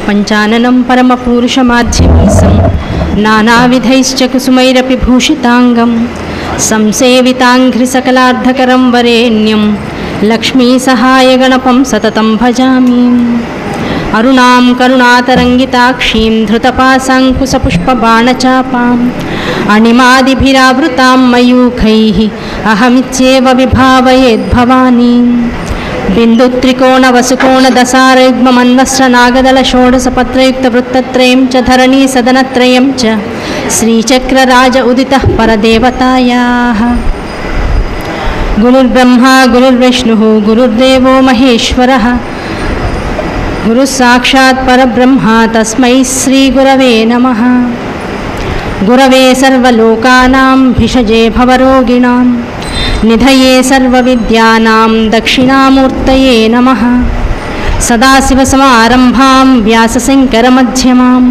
పంచాననం పరమపూరుషమాధ్యమీశం నానావిధైశ్చ కుసుమైరపి భూషితాంగం సంసేవితాంఘ్రి సకలార్ధకరం వరేణ్యం లక్ష్మీ సహాయగణపం సతతం భజామి. అరుణాం కరుణాతరంగితాక్షీం ధృతపాశాంకుశపుష్పబాణచాపాం అణిమాదిభిరావృతాం మయూఖైః అహమిత్యేవ విభావయేద్భవానీ. బిందుత్రికోణవసుకోణదశారైగ్మమన్వస్రనాగదల షోడశపత్రయుక్తవృత్తత్రయం చ ధరణీ సదనత్రయం చ శ్రీచక్రరాజ ఉదితః పరదేవతాయాః. గురుర్బ్రహ్మా గురుర్విష్ణుః గురుర్దేవో మహేశ్వరః గురుస్సాక్షాత్ పరబ్రహ్మ తస్మై శ్రీగురవే నమః. గురవే సర్వలోకానాం భిషజే భవరోగిణాం నిధయే సర్వవిద్యానాం దక్షిణామూర్తయే నమః. సదాశివసమారంభాం వ్యాసశంకరమధ్యమాం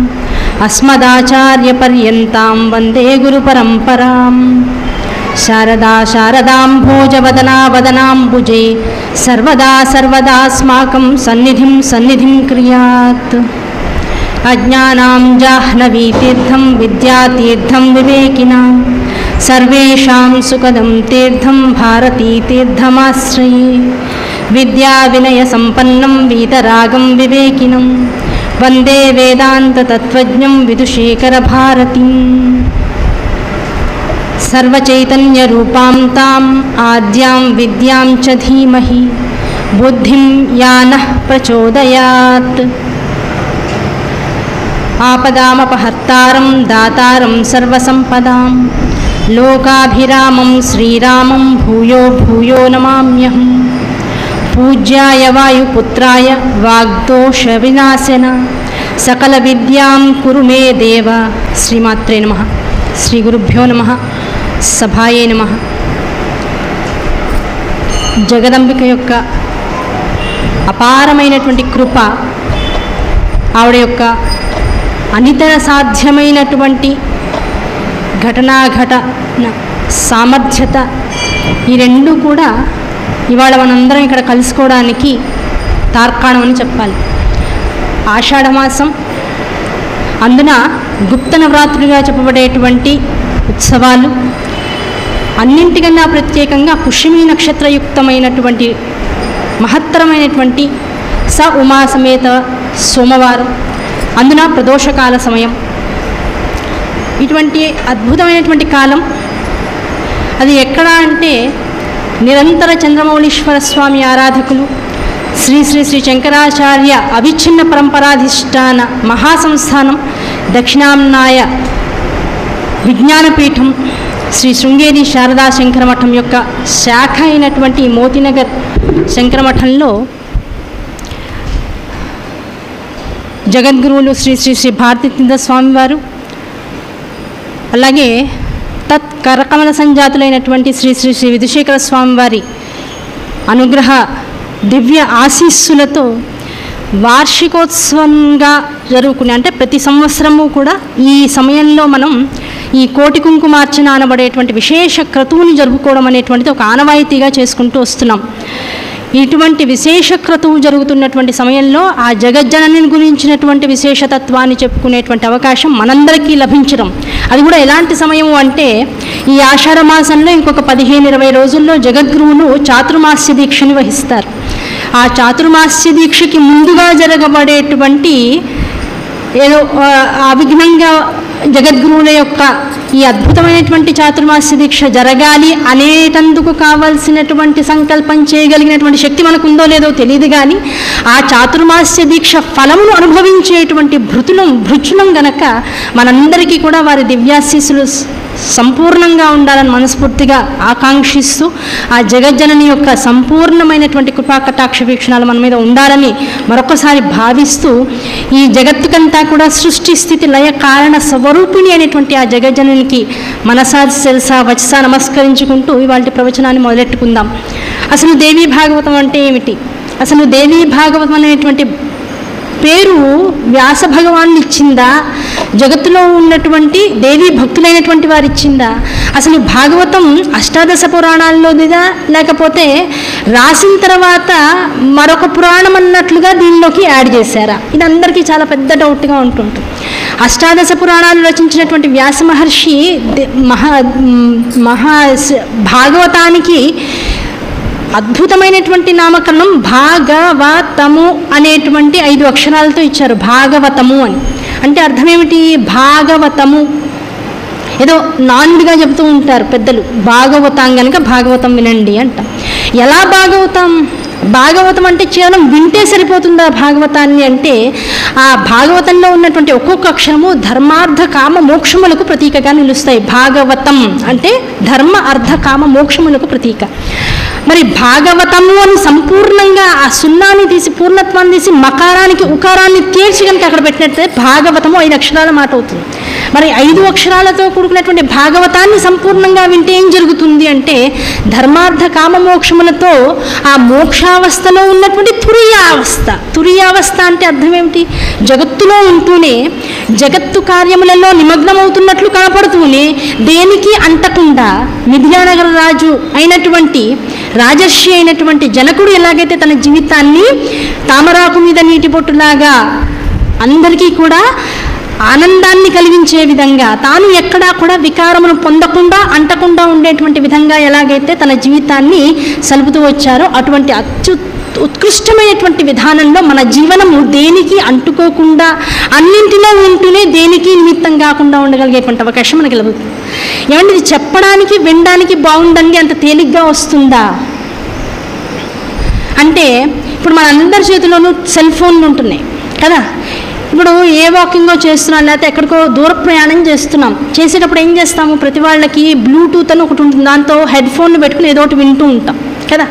అస్మదాచార్యపర్యంతాం వందే గురుపరంపరాం. శారదా శారదాంభోజవదనా వదనాంబుజే సర్వదా సర్వదాస్మాకం సన్నిధిం క్రియాత్. అజ్ఞానాం జాహ్నవీ తీర్థం విద్యాతీర్థం వివేకినాం సర్వేషాం సుఖదం తీర్థం భారతీ తీర్థమాశ్రయే. విద్యా వినయ సంపన్నం వీతరాగం వివేకినం వందే వేదాంత తత్వజ్ఞం విదుషేఖర భారతీం. సర్వచైతన్య రూపాం తాం ఆద్యాం విద్యాం చ ధీమహి బుద్ధిం యానః ప్రచోదయాత్. ఆపదామపహర్తారం దాతారం సర్వసంపదాం లోకాభిరామం శ్రీరామం భూయో భూయో నమామ్యహం. పూజ్యాయ వాయుపుత్రాయ వాగ్దోష వినాశన సకల విద్యాం కురు మే దేవ. శ్రీమాత్రే నమః. శ్రీ గురుభ్యో నమః. సభాయే నమః. జగదంబిక యొక్క అపారమైనటువంటి కృప, ఆవిడ యొక్క అనితర సాధ్యమైనటువంటి ఘటన సామర్థ్యత, ఈ రెండు కూడా ఇవాళ మనందరం ఇక్కడ కలుసుకోవడానికి తార్కాణం అని చెప్పాలి. ఆషాఢమాసం, అందున గుప్త నవరాత్రులుగా చెప్పబడేటువంటి ఉత్సవాలు, అన్నింటికన్నా ప్రత్యేకంగా పుష్యమి నక్షత్రయుక్తమైనటువంటి మహత్తరమైనటువంటి స ఉమా సమేత సోమవారం, అందున ప్రదోషకాల సమయం. ఇటువంటి అద్భుతమైనటువంటి కాలం అది ఎక్కడ అంటే నిరంతర చంద్రమౌళీశ్వర స్వామి ఆరాధకులు శ్రీ శ్రీ శ్రీ శంకరాచార్య అవిచ్ఛిన్న పరంపరాధిష్టాన మహాసంస్థానం దక్షిణామ్నాయ విజ్ఞానపీఠం శ్రీ శృంగేరి శారదా శంకరమఠం యొక్క శాఖ అయినటువంటి మోతీనగర్ శంకరమఠంలో జగద్గురువులు శ్రీ శ్రీ శ్రీ భారతీతీర్థ స్వామివారు, అలాగే తత్ కరకమల సంజాతులైనటువంటి శ్రీ శ్రీ శ్రీ విధుశేఖర స్వామివారి అనుగ్రహ దివ్య ఆశీస్సులతో వార్షికోత్సవంగా జరుగుకునే, అంటే ప్రతి సంవత్సరము కూడా ఈ సమయంలో మనం ఈ కోటి కుంకుమార్చన అనబడేటువంటి విశేష క్రతువుని జరుపుకోవడం అనేటువంటిది ఒక ఆనవాయితీగా చేసుకుంటూ వస్తున్నాం. ఇటువంటి విశేష క్రతువు జరుగుతున్నటువంటి సమయంలో ఆ జగజ్జనని గురించినటువంటి విశేషతత్వాన్ని చెప్పుకునేటువంటి అవకాశం మనందరికీ లభించడం, అది కూడా ఎలాంటి సమయము అంటే ఈ ఆషాఢ మాసంలో ఇంకొక 15-20 రోజుల్లో జగద్గురువులు చాతుర్మాస్య దీక్షని వహిస్తారు. ఆ చాతుర్మాస్య దీక్షకి ముందుగా జరగబడేటువంటి ఏదో అవిఘ్నంగా జగద్గురువుల యొక్క ఈ అద్భుతమైనటువంటి చాతుర్మాస్య దీక్ష జరగాలి అనేటందుకు కావలసినటువంటి సంకల్పం చేయగలిగినటువంటి శక్తి మనకు ఉందో లేదో తెలియదు, కానీ ఆ చాతుర్మాస్య దీక్ష ఫలమును అనుభవించేటువంటి భృచులం గనక మనందరికీ కూడా వారి దివ్యాశీస్సులు సంపూర్ణంగా ఉండాలని మనస్ఫూర్తిగా ఆకాంక్షిస్తూ ఆ జగజ్జనని యొక్క సంపూర్ణమైనటువంటి కృపాకటాక్ష వీక్షణాలు మన మీద ఉండాలని మరొకసారి భావిస్తూ, ఈ జగత్తుకంతా కూడా సృష్టి స్థితి లయ కారణ స్వరూపిణి అనేటువంటి ఆ జగజ్జననికి మనసా శిరసా వచసా నమస్కరించుకుంటూ ఇవాళ ప్రవచనాన్ని మొదలెట్టుకుందాం. అసలు దేవీ భాగవతం అంటే ఏమిటి? అసలు దేవీ భాగవతం అనేటువంటి పేరు వ్యాస భగవానుడు ఇచ్చిందా, జగత్తులో ఉన్నటువంటి దేవీ భక్తులైనటువంటి వారు ఇచ్చిందా? అసలు భాగవతం అష్టాదశ పురాణాల్లోదిగా, లేకపోతే రాసిన తర్వాత మరొక పురాణం అన్నట్లుగా దీనిలోకి యాడ్ చేశారా? ఇది అందరికీ చాలా పెద్ద డౌట్గా ఉంటుంటుంది. అష్టాదశ పురాణాలు రచించినటువంటి వ్యాస మహర్షి భాగవతానికి అద్భుతమైనటువంటి నామకరణం భాగవతము అనేటువంటి 5 అక్షరాలతో ఇచ్చారు. భాగవతము అని అంటే అర్థం ఏమిటి? భాగవతము ఏదో నానుడిగా చెబుతూ ఉంటారు పెద్దలు, భాగవతం కనుక భాగవతం వినండి అంట. ఎలా భాగవతం అంటే కేవలం వింటే సరిపోతుందా భాగవతాన్ని అంటే, ఆ భాగవతంలో ఉన్నటువంటి ఒక్కొక్క అక్షరము ధర్మార్థ కామ మోక్షములకు ప్రతీకగా నిలుస్తాయి. భాగవతం అంటే ధర్మ అర్థ కామ మోక్షములకు ప్రతీక. మరి భాగవతము అని సంపూర్ణంగా ఆ సున్నాన్ని తీసి పూర్ణత్వాన్ని తీసి మకారానికి ఉకారాన్ని తీర్చి కనుక అక్కడ పెట్టినట్లయితే భాగవతము 5 అక్షరాల మాట అవుతుంది. మరి 5 అక్షరాలతో కూడుకున్నటువంటి భాగవతాన్ని సంపూర్ణంగా వింటే ఏం జరుగుతుంది అంటే, ధర్మార్థ కామ మోక్షములతో ఆ మోక్షావస్థలో ఉన్నటువంటి తురియావస్థ అంటే అర్థం ఏమిటి? జగత్తులో ఉంటూనే జగత్తు కార్యములలో నిమగ్నమవుతున్నట్లు కనపడుతూనే దేనికి అంటకుండా మిథిలానగర రాజు అయినటువంటి రాజర్షి అయినటువంటి జనకుడు ఎలాగైతే తన జీవితాన్ని తామరాకు మీద నీటి బొట్టులాగా అందరికీ కూడా ఆనందాన్ని కలిగించే విధంగా, తాను ఎక్కడా కూడా వికారమును పొందకుండా అంటకుండా ఉండేటువంటి విధంగా ఎలాగైతే తన జీవితాన్ని సలుపుతూ వచ్చారో, అటువంటి ఉత్కృష్టమైనటువంటి విధానంలో మన జీవనము దేనికి అంటుకోకుండా అన్నింటిలో ఉంటూనే దేనికి నిమిత్తం కాకుండా ఉండగలిగేటువంటి అవకాశం మనకి లభిస్తుంది. ఏమంటే ఇది చెప్పడానికి వినడానికి బాగుందండి, అంత తేలిగ్గా వస్తుందా అంటే, ఇప్పుడు మన అందరి చేతిలోనూ సెల్ ఫోన్లు ఉంటున్నాయి కదా. ఇప్పుడు ఏ వాకింగో చేస్తున్నాం, లేకపోతే ఎక్కడికో దూర ప్రయాణం చేసేటప్పుడు ఏం చేస్తాము? ప్రతి వాళ్ళకి బ్లూటూత్ అని ఒకటి ఉంటుంది, దాంతో హెడ్ ఫోన్లు పెట్టుకుని ఏదో ఒకటి వింటూ ఉంటాం కదా.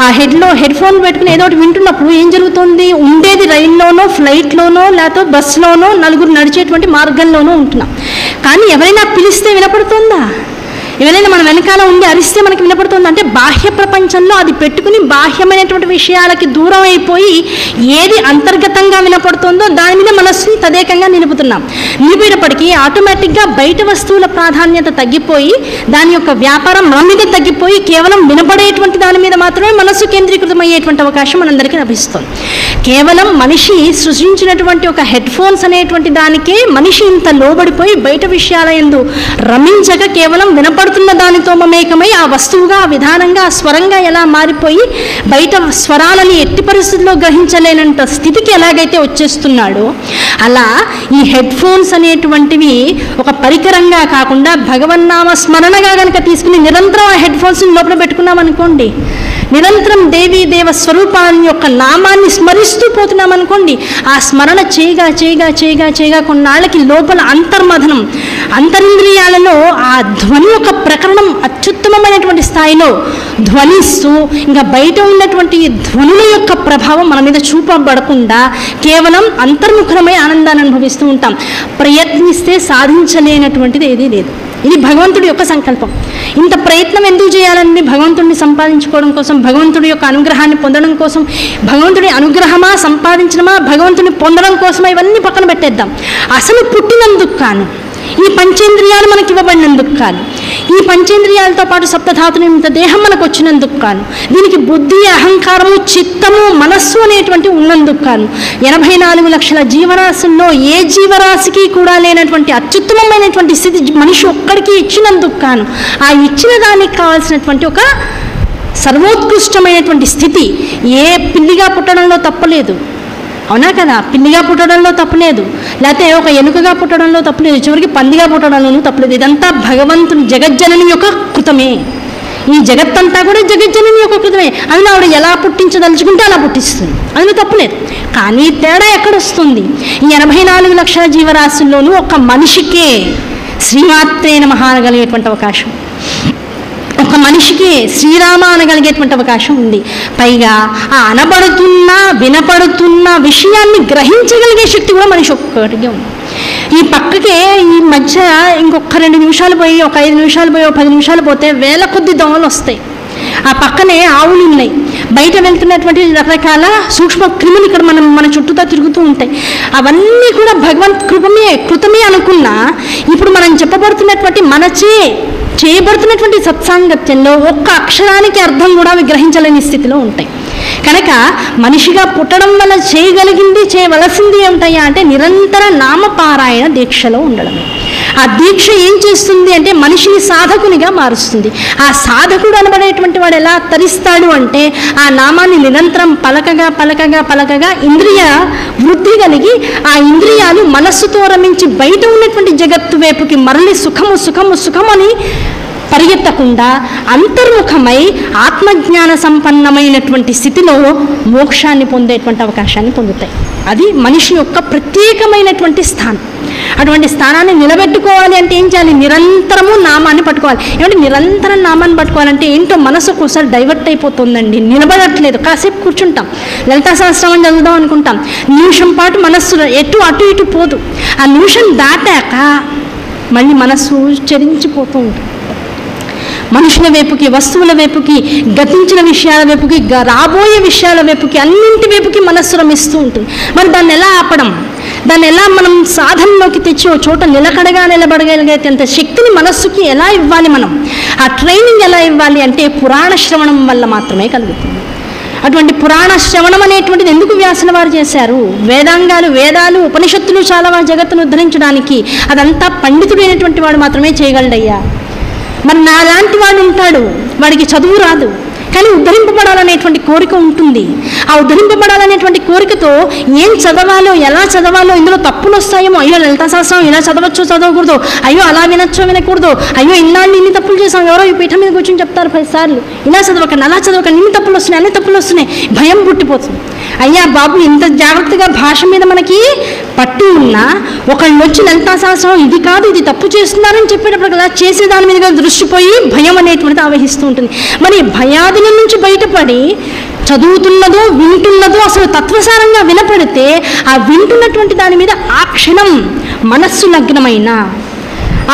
ఆ హెడ్ ఫోన్ పెట్టుకుని ఏదో ఒకటి వింటున్నప్పుడు ఏం జరుగుతుంది? ఉండేది రైల్లోనో, ఫ్లైట్లోనో, లేకపోతే బస్సులోనో, నలుగురు నడిచేటువంటి మార్గంలోనో ఉంటున్నాం. కానీ ఎవరైనా పిలిస్తే వినపడుతుందా? ఎవరైనా మన వెనకాల ఉండి అరిస్తే మనకి వినపడుతుంది అంటే, బాహ్య ప్రపంచంలో అది పెట్టుకుని బాహ్యమైనటువంటి విషయాలకి దూరం అయిపోయి ఏది అంతర్గతంగా వినపడుతుందో దాని మీద మనస్సుని తదేకంగా నిలిపేటప్పటికీ ఆటోమేటిక్గా బయట వస్తువుల ప్రాధాన్యత తగ్గిపోయి దాని యొక్క వ్యాపారం మన మీద తగ్గిపోయి కేవలం వినపడేటువంటి దాని మీద మాత్రమే మనస్సు కేంద్రీకృతమయ్యేటువంటి అవకాశం మనందరికీ లభిస్తుంది. కేవలం మనిషి సృష్టించినటువంటి ఒక హెడ్ ఫోన్స్ అనేటువంటి దానికే మనిషి ఇంత లోబడిపోయి బయట విషయాల యందు రమించక కేవలం వినపడుతున్న దానితో మమేకమై ఆ వస్తువుగా, ఆ విధానంగా, ఆ స్వరంగా ఎలా మారిపోయి బయట స్వరాలని ఎట్టి పరిస్థితుల్లో గ్రహించలేనంత స్థితికి ఎలాగైతే వచ్చేస్తున్నాడో, అలా ఈ హెడ్ ఫోన్స్ అనేటువంటివి ఒక పరికరంగా కాకుండా భగవన్నామ స్మరణగా కనుక తీసుకుని నిరంతరం ఆ హెడ్ ఫోన్స్ని లోపల పెట్టుకున్నాం అనుకోండి, నిరంతరం దేవ స్వరూపాన్ని యొక్క నామాన్ని స్మరిస్తూ పోతున్నాం అనుకోండి, ఆ స్మరణ చేయగా కొన్నాళ్ళకి లోపల అంతర్మథనం, అంతరింద్రియాలలో ఆ ధ్వని యొక్క ప్రకరణం అత్యుత్తమమైనటువంటి స్థాయిలో ధ్వనిస్తూ ఇంకా బయట ఉన్నటువంటి ధ్వనుల యొక్క ప్రభావం మన మీద చూపబడకుండా కేవలం అంతర్ముఖమై ఆనందాన్ని అనుభవిస్తూ ఉంటాం. ప్రయత్నిస్తే సాధించలేనటువంటిది ఏదీ లేదు. ఇది భగవంతుడి యొక్క సంకల్పం. ఇంత ప్రయత్నం ఎందుకు చేయాలండి? భగవంతుడిని సంపాదించుకోవడం కోసం, భగవంతుడి యొక్క అనుగ్రహాన్ని పొందడం కోసం. భగవంతుడి అనుగ్రహమా, సంపాదించడమా, భగవంతుడిని పొందడం కోసమా, ఇవన్నీ పక్కన పెట్టేద్దాం. అసలు పుట్టినందుకు కాను, ఈ పంచేంద్రియాలు మనకి ఇవ్వబడినందుకు కాను, ఈ పంచేంద్రియాలతో పాటు సప్తధాతుని ఇంత దేహం మనకు వచ్చినందుకు కాను, దీనికి బుద్ధి, అహంకారము, చిత్తము, మనస్సు అనేటువంటి ఉన్నందుకు కాను, 84 లక్షల జీవరాశుల్లో ఏ జీవరాశికి కూడా లేనటువంటి అత్యుత్తమమైనటువంటి స్థితి మనిషి ఒక్కడికి ఇచ్చినందుకు కాను, ఆ ఇచ్చిన దానికి కావాల్సినటువంటి ఒక సర్వోత్కృష్టమైనటువంటి స్థితి. ఏ పిల్లిగా పుట్టడంలో తప్పలేదు, అవునా కదా? పిల్లిగా పుట్టడంలో తప్పలేదు, లేకపోతే ఒక ఎలుకగా పుట్టడంలో తప్పలేదు, చివరికి పందిగా పుట్టడంలోనూ తప్పలేదు. ఇదంతా భగవంతుని జగజ్జనని యొక్క కృతమే. ఈ జగత్తంతా కూడా జగజ్జనని యొక్క కృతమే. అందులో ఆవిడ ఎలా పుట్టించదలుచుకుంటే అలా పుట్టిస్తుంది, అందులో తప్పలేదు. కానీ తేడా ఎక్కడొస్తుంది? ఈ 84 లక్షల జీవరాశుల్లోనూ ఒక మనిషికే శ్రీమాత్రే నమః అనగలిగేటువంటి అవకాశం, ఒక మనిషికి శ్రీరామ అనగలిగేటువంటి అవకాశం ఉంది. పైగా ఆ అనబడుతున్న, వినపడుతున్న విషయాన్ని గ్రహించగలిగే శక్తి కూడా మనిషి ఒక్కటిగా ఉంది. ఈ పక్కకే ఈ మధ్య ఇంకొక 2 నిమిషాలు పోయి, ఒక 5 నిమిషాలు పోయి, ఒక 10 నిమిషాలు పోతే వేల కొద్ది దోమలు వస్తాయి. ఆ పక్కనే ఆవులు ఉన్నాయి, బయట వెళ్తున్నటువంటి రకరకాల సూక్ష్మ క్రిములు ఇక్కడ మన చుట్టూతో తిరుగుతూ ఉంటాయి. అవన్నీ కూడా భగవంత్ కృతమే అనుకున్నా ఇప్పుడు మనం చెప్పబడుతున్నటువంటి చేయబడుతున్నటువంటి సత్సాంగత్యంలో ఒక్క అక్షరానికి అర్థం కూడా అవి గ్రహించలేని స్థితిలో ఉంటాయి. కనుక మనిషిగా పుట్టడం వల్ల చేయవలసింది ఏమిటయ్యా అంటే నిరంతర నామపారాయణ దీక్షలో ఉండడమే. ఆ దీక్ష ఏం చేస్తుంది అంటే మనిషిని సాధకునిగా మారుస్తుంది. ఆ సాధకుడు అనబడేటువంటి వాడు ఎలా తరిస్తాడు అంటే ఆ నామాన్ని నిరంతరం పలకగా ఇంద్రియ వృద్ధి కలిగి ఆ ఇంద్రియాలు మనస్సుతో రమించి బయట ఉన్నటువంటి జగత్తు వైపుకి మరలి సుఖము అని పరిగెత్తకుండా అంతర్ముఖమై ఆత్మజ్ఞాన సంపన్నమైనటువంటి స్థితిలో మోక్షాన్ని పొందేటువంటి అవకాశాన్ని పొందుతాయి. అది మనిషి యొక్క ప్రత్యేకమైనటువంటి స్థానం. అటువంటి స్థానాన్ని నిలబెట్టుకోవాలి అంటే ఏం చేయాలి? నిరంతరము నామాన్ని పట్టుకోవాలి. ఏమంటే నిరంతరం నామాన్ని పట్టుకోవాలంటే ఏంటో మనసు ఒకసారి డైవర్ట్ అయిపోతుందండి, నిలబడట్లేదు. కాసేపు కూర్చుంటాం, లలితా సహస్రనామం చదువుదాం అనుకుంటాం, నిమిషం పాటు మనస్సు అటు ఇటు పోదు. ఆ నిమిషం దాటాక మళ్ళీ మనస్సు చెరించిపోతూ ఉంటుంది. మనుషుల వైపుకి, వస్తువుల వైపుకి, గతించిన విషయాల వైపుకి, రాబోయే విషయాల వైపుకి, అన్నింటి వైపుకి మనస్సు రమిస్తూ ఉంటుంది. మరి దాన్ని ఎలా ఆపడం? దాన్ని ఎలా మనం సాధనలోకి తెచ్చి ఓ చోట నిలబడగలిగేంత శక్తిని మనస్సుకి ఎలా ఇవ్వాలి? మనం ఆ ట్రైనింగ్ ఎలా ఇవ్వాలి అంటే పురాణ శ్రవణం వల్ల మాత్రమే కలుగుతుంది. అటువంటి పురాణ శ్రవణం అనేటువంటిది ఎందుకు వ్యాసుల వారు చేశారు? వేదాలు, ఉపనిషత్తులు చాలా జగత్తును ఉద్ధరించడానికి. అదంతా పండితుడైనటువంటి వాడు మాత్రమే చేయగలడయ్యా. మరి నాలాంటి వాడు ఉంటాడు, వాడికి చదువు రాదు, కానీ ఉద్ధరింపబడాలనేటువంటి కోరిక ఉంటుంది. ఆ ఉద్ధరింపబడాలనేటువంటి కోరికతో ఏం చదవాలో, ఎలా చదవాలో, ఇందులో తప్పులు వస్తాయేమో, అయ్యో లలితా సహస్రం ఇలా చదవచ్చో చదవకూడదు, అయ్యో అలా వినకూడదు, అయ్యో ఇన్ని తప్పులు చేసాం, ఎవరో ఈ పీఠం మీద కూర్చొని చెప్తారు 10 సార్లు, ఇలా చదవకండి, అలా చదవకండి, అన్ని తప్పులు వస్తున్నాయి, భయం పుట్టిపోతుంది. అయ్యా బాబు, ఇంత జాగ్రత్తగా భాష మీద మనకి పట్టు ఉన్నా ఒకళ్ళు వచ్చి లలితా సహస్రం ఇది కాదు, ఇది తప్పు చేస్తున్నారని చెప్పేటప్పుడు కదా చేసే దాని మీదుగా దృష్టి పోయి భయం అనేటువంటిది ఆవహిస్తూ ఉంటుంది. మరి భయాదుల నుంచి బయటపడి చదువుతున్నదో వింటున్నదో అసలు తత్వసారంగా వినపడితే ఆ వింటున్నటువంటి దాని మీద ఆ క్షణం మనస్సు లగ్నమైన,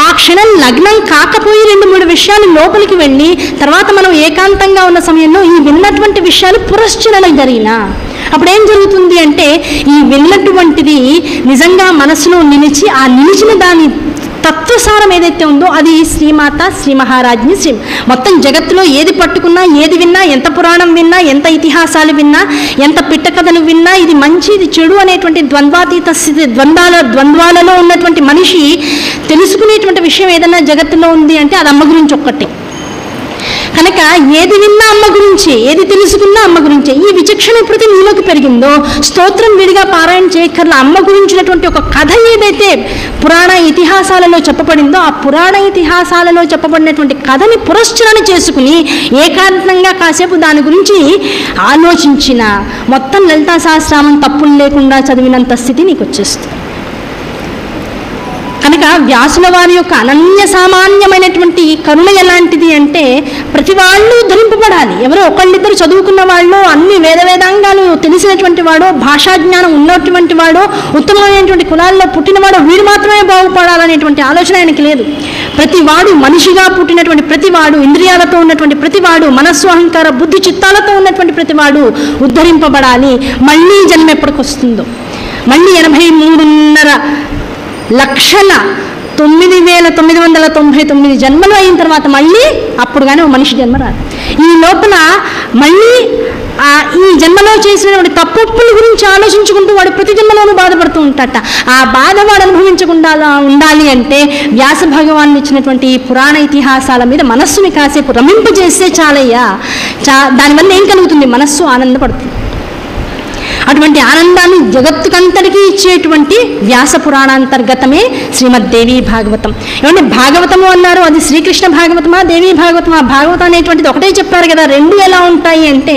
ఆ క్షణం లగ్నం కాకపోయి 2-3 విషయాలు లోపలికి వెళ్ళి తర్వాత మనం ఏకాంతంగా ఉన్న సమయంలో ఈ విన్నటువంటి విషయాలు పురస్చరణ జరిగిన అప్పుడు ఏం జరుగుతుంది అంటే ఈ విన్నటువంటిది నిజంగా మనసులో నిలిచి ఆ నిలిచిన దాని తత్వసారం ఏదైతే ఉందో అది శ్రీమాత, శ్రీ మహారాజ్ని, మొత్తం జగత్తులో ఏది పట్టుకున్నా, ఏది విన్నా, ఎంత పురాణం విన్నా, ఎంత ఇతిహాసాలు విన్నా, ఎంత పిట్టకథలు విన్నా, ఇది మంచి ఇది చెడు అనేటువంటి ద్వంద్వాతీత స్థితి, ద్వంద్వాలలో ఉన్నటువంటి మనిషి తెలుసుకునేటువంటి విషయం ఏదైనా జగత్తులో ఉంది అంటే అది అమ్మ గురించి ఒక్కటే. కనుక ఏది విన్నా అమ్మ గురించే, ఏది తెలుసుకున్నా అమ్మ గురించే. ఈ విచక్షణ ఎప్పుడైతే నీలోకి పెరిగిందో స్తోత్రం విడిగా పారాయణ చేయక్కర్ల, అమ్మ గురించినటువంటి ఒక కథ ఏదైతే పురాణ ఇతిహాసాలలో చెప్పబడిందో ఆ పురాణ ఇతిహాసాలలో చెప్పబడినటువంటి కథని పురస్చరణ చేసుకుని ఏకాంతంగా కాసేపు దాని గురించి ఆలోచించిన మొత్తం లలితా సహస్రనామం తప్పులు లేకుండా చదివినంత స్థితి నీకు వచ్చేస్తుంది. కనుక వ్యాసుల వారి యొక్క అనన్య సామాన్యమైనటువంటి కరుణ ఎలాంటిది అంటే ప్రతి వాళ్ళు ధరింపబడాలి. ఎవరో ఒకళ్ళిద్దరు చదువుకున్న వాళ్ళు, అన్ని వేదాంగాలు తెలిసినటువంటి వాడో, భాషాజ్ఞానం ఉన్నటువంటి వాడో, ఉత్తమమైనటువంటి కులాల్లో పుట్టినవాడో వీడు మాత్రమే బాగుపడాలనేటువంటి ఆలోచన ఆయనకి లేదు. ప్రతివాడు మనిషిగా పుట్టినటువంటి ప్రతివాడు, ఇంద్రియాలతో ఉన్నటువంటి ప్రతివాడు, మనస్సు అహంకార బుద్ధి చిత్తాలతో ఉన్నటువంటి ప్రతివాడు ఉద్ధరింపబడాలి. మళ్ళీ జన్మ ఎప్పటికి వస్తుందో, మళ్ళీ 83,999 జన్మలు అయిన తర్వాత మళ్ళీ అప్పుడు కానీ ఒక మనిషి జన్మ రాదు. ఈ లోపల మళ్ళీ ఈ జన్మలో చేసినటువంటి తప్పుల గురించి ఆలోచించుకుంటూ వాడు ప్రతి జన్మలోనూ బాధపడుతూ ఉంటాట. ఆ బాధ వాడు అనుభవించకుండా ఉండాలి అంటే వ్యాస భగవాన్ ఇచ్చినటువంటి ఈ పురాణ ఇతిహాసాల మీద మనస్సుని కాసేపు రమింపజేస్తే చాలయ్యా. దానివల్ల ఏం కలుగుతుంది? మనస్సు ఆనందపడుతుంది. అటువంటి ఆనందాన్ని జగత్తుకంతటికీ ఇచ్చేటువంటి వ్యాస పురాణాంతర్గతమే శ్రీమద్దేవి భాగవతం. ఏమంటే భాగవతము అన్నారు, అది శ్రీకృష్ణ భాగవతమా దేవీ భాగవతమా? భాగవతం అనేటువంటిది ఒకటే చెప్పారు కదా, రెండు ఎలా ఉంటాయి అంటే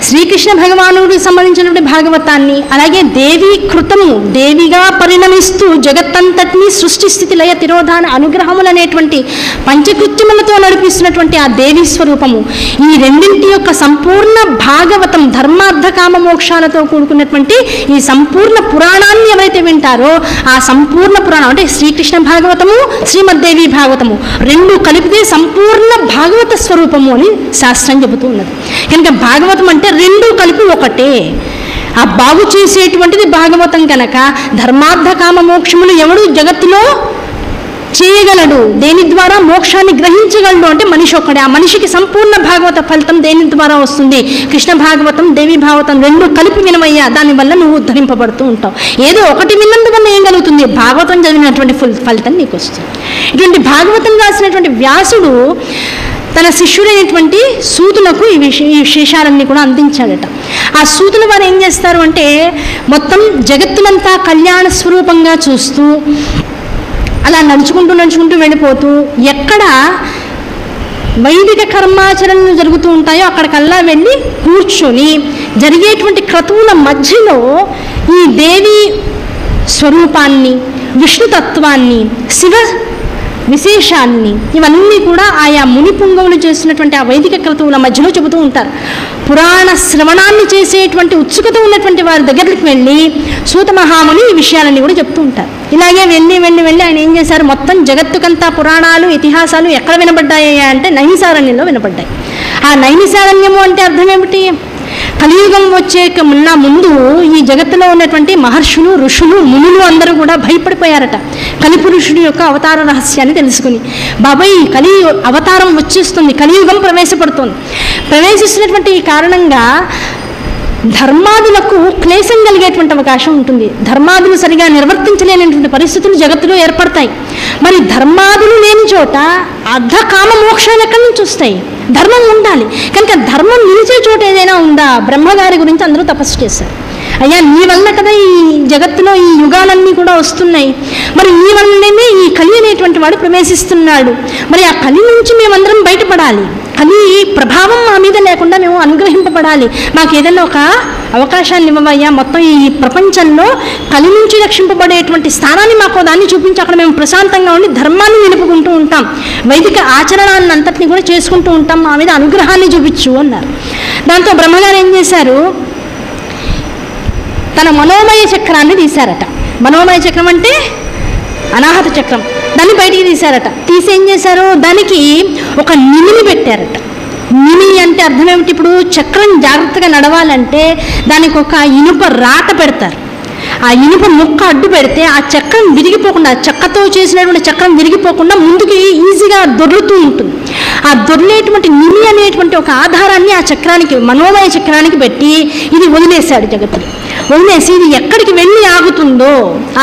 శ్రీకృష్ణ భగవానుడికి సంబంధించినటువంటి భాగవతాన్ని, అలాగే దేవీ కృతము, దేవిగా పరిణమిస్తూ జగత్తంతటినీ సృష్టి స్థితి లయ తిరోధాన అనుగ్రహములు అనేటువంటి పంచకృత్యములతో నడిపిస్తున్నటువంటి ఆ దేవీ స్వరూపము, ఈ రెండింటి యొక్క సంపూర్ణ భాగవతం ధర్మార్థ కామ మోక్షాలతో కూడుకున్నటువంటి ఈ సంపూర్ణ పురాణాన్ని ఎవరైతే వింటారో ఆ సంపూర్ణ పురాణం అంటే శ్రీకృష్ణ భాగవతము, శ్రీమద్దేవి భాగవతము రెండు కలిపితే సంపూర్ణ భాగవత స్వరూపము అని శాస్త్రం చెబుతూ ఉన్నది. కనుక భాగవతం అంటే రెండు కలిపి ఒకటే. ఆ బాగు చేసేటువంటిది భాగవతం కనుక ధర్మార్థ కామ మోక్షములు ఎవడు జగత్తులో చేయగలడు, దేని ద్వారా మోక్షాన్ని గ్రహించగలడు అంటే మనిషి ఒక్కడే. ఆ మనిషికి సంపూర్ణ భాగవత ఫలితం దేని ద్వారా వస్తుంది? కృష్ణ భాగవతం, దేవి భాగవతం రెండు కలిపి వినమయ్యా, దానివల్ల నువ్వు ఉద్ధరింపబడుతూ ఉంటావు. ఏదో ఒకటి విన్నందువల్ల ఏం కలుగుతుంది? భాగవతం చదివినటువంటి ఫలితం నీకు వస్తుంది. ఇటువంటి భాగవతం రాసినటువంటి వ్యాసుడు తన శిష్యుడైనటువంటి సూతులకు ఈ విశేషాలన్నీ కూడా అందించాడట. ఆ సూతుల వారు ఏం చేస్తారు అంటే మొత్తం జగత్తునంతా కళ్యాణ స్వరూపంగా చూస్తూ అలా నడుచుకుంటూ వెళ్ళిపోతూ ఎక్కడ వైదిక కర్మాచరణలు జరుగుతూ ఉంటాయో అక్కడికల్లా వెళ్ళి కూర్చొని జరిగేటువంటి క్రతువుల మధ్యలో ఈ దేవి స్వరూపాన్ని, విష్ణుతత్వాన్ని, శివ విశేషాన్ని ఇవన్నీ కూడా ఆయా ముని పుంగవులు చేస్తున్నటువంటి ఆ వైదిక క్రతువుల మధ్యలో చెబుతూ ఉంటారు. పురాణ శ్రవణాన్ని చేసేటువంటి ఉత్సుకత ఉన్నటువంటి వారి దగ్గరికి వెళ్ళి సూత మహాముని ఈ విషయాలన్నీ కూడా చెప్తూ ఉంటారు. ఇలాగే వెళ్ళి ఆయన ఏం చేశారు? మొత్తం జగత్తుకంతా పురాణాలు, ఇతిహాసాలు ఎక్కడ వినబడ్డాయి అంటే నైమిసారణ్యంలో వినబడ్డాయి. ఆ నైమిసారణ్యము అంటే అర్థం ఏమిటి? కలియుగం వచ్చే ముందు ఈ జగత్తులో ఉన్నటువంటి మహర్షులు, ఋషులు, మునులు అందరూ కూడా భయపడిపోయారట కలిపురుషుడి యొక్క అవతార రహస్యాన్ని తెలుసుకుని. బాబాయ్ కలి అవతారం వచ్చేస్తుంది, కలియుగం ప్రవేశపడుతుంది. ప్రవేశిస్తున్నటువంటి ఈ కారణంగా ధర్మాదులకు క్లేశం కలిగేటువంటి అవకాశం ఉంటుంది. ధర్మాదులు సరిగా నిర్వర్తించలేనటువంటి పరిస్థితులు జగత్తులో ఏర్పడతాయి. మరి ధర్మాదులు లేని చోట అర్ధ కామ మోక్షాలు ఎక్కడి నుంచి వస్తాయి? ధర్మం ఉండాలి కనుక ధర్మం నిలిచే చోట ఏదైనా ఉందా? బ్రహ్మగారి గురించి అందరూ తపస్సు చేశారు. అయ్యా నీ వల్ల కదా ఈ జగత్తులో ఈ యుగాలన్నీ కూడా వస్తున్నాయి, మరి నీ వల్లనే ఈ కలి అనేటువంటి వాడు ప్రవేశిస్తున్నాడు. మరి ఆ కలి నుంచి మేమందరం బయటపడాలి, కలి ప్రభావం మా మీద లేకుండా మేము అనుగ్రహింపబడాలి, మాకు ఏదైనా ఒక అవకాశాన్ని ఇవ్వవయ్యా, మొత్తం ఈ ప్రపంచంలో కలి నుంచి రక్షింపబడేటువంటి స్థానాన్ని మాకు దాన్ని చూపించి అక్కడ మేము ప్రశాంతంగా ఉండి ధర్మాన్ని నిలుపుకుంటూ ఉంటాం, వైదిక ఆచరణాన్ని అంతటిని కూడా చేసుకుంటూ ఉంటాం, మా మీద అనుగ్రహాన్ని చూపించు అన్నారు. దాంతో బ్రహ్మగారు ఏం చేశారు? తన మనోమయ చక్రాన్ని తీశారట. మనోమయ చక్రం అంటే అనాహత చక్రం, దాన్ని బయటికి తీశారట. తీసి ఏం చేశారు? దానికి ఒక నిమిని పెట్టారట. నిమి అంటే అర్థం ఏమిటి? ఇప్పుడు చక్రం జాగ్రత్తగా నడవాలంటే దానికి ఒక ఇనుప రాట పెడతారు. ఆ ఇనుప ముక్క అడ్డు పెడితే ఆ చక్రం విరిగిపోకుండా, చెక్కతో చేసినటువంటి చక్రం విరిగిపోకుండా ముందుకి ఈజీగా దొర్లుతూ ఉంటుంది. ఆ దొర్లేటువంటి నిమి అనేటువంటి ఒక ఆధారాన్ని ఆ చక్రానికి, మనోమయ చక్రానికి పెట్టి ఇది వదిలేశాడు జగత్తులు. వదిలేసి ఇది ఎక్కడికి వెళ్ళి ఆగుతుందో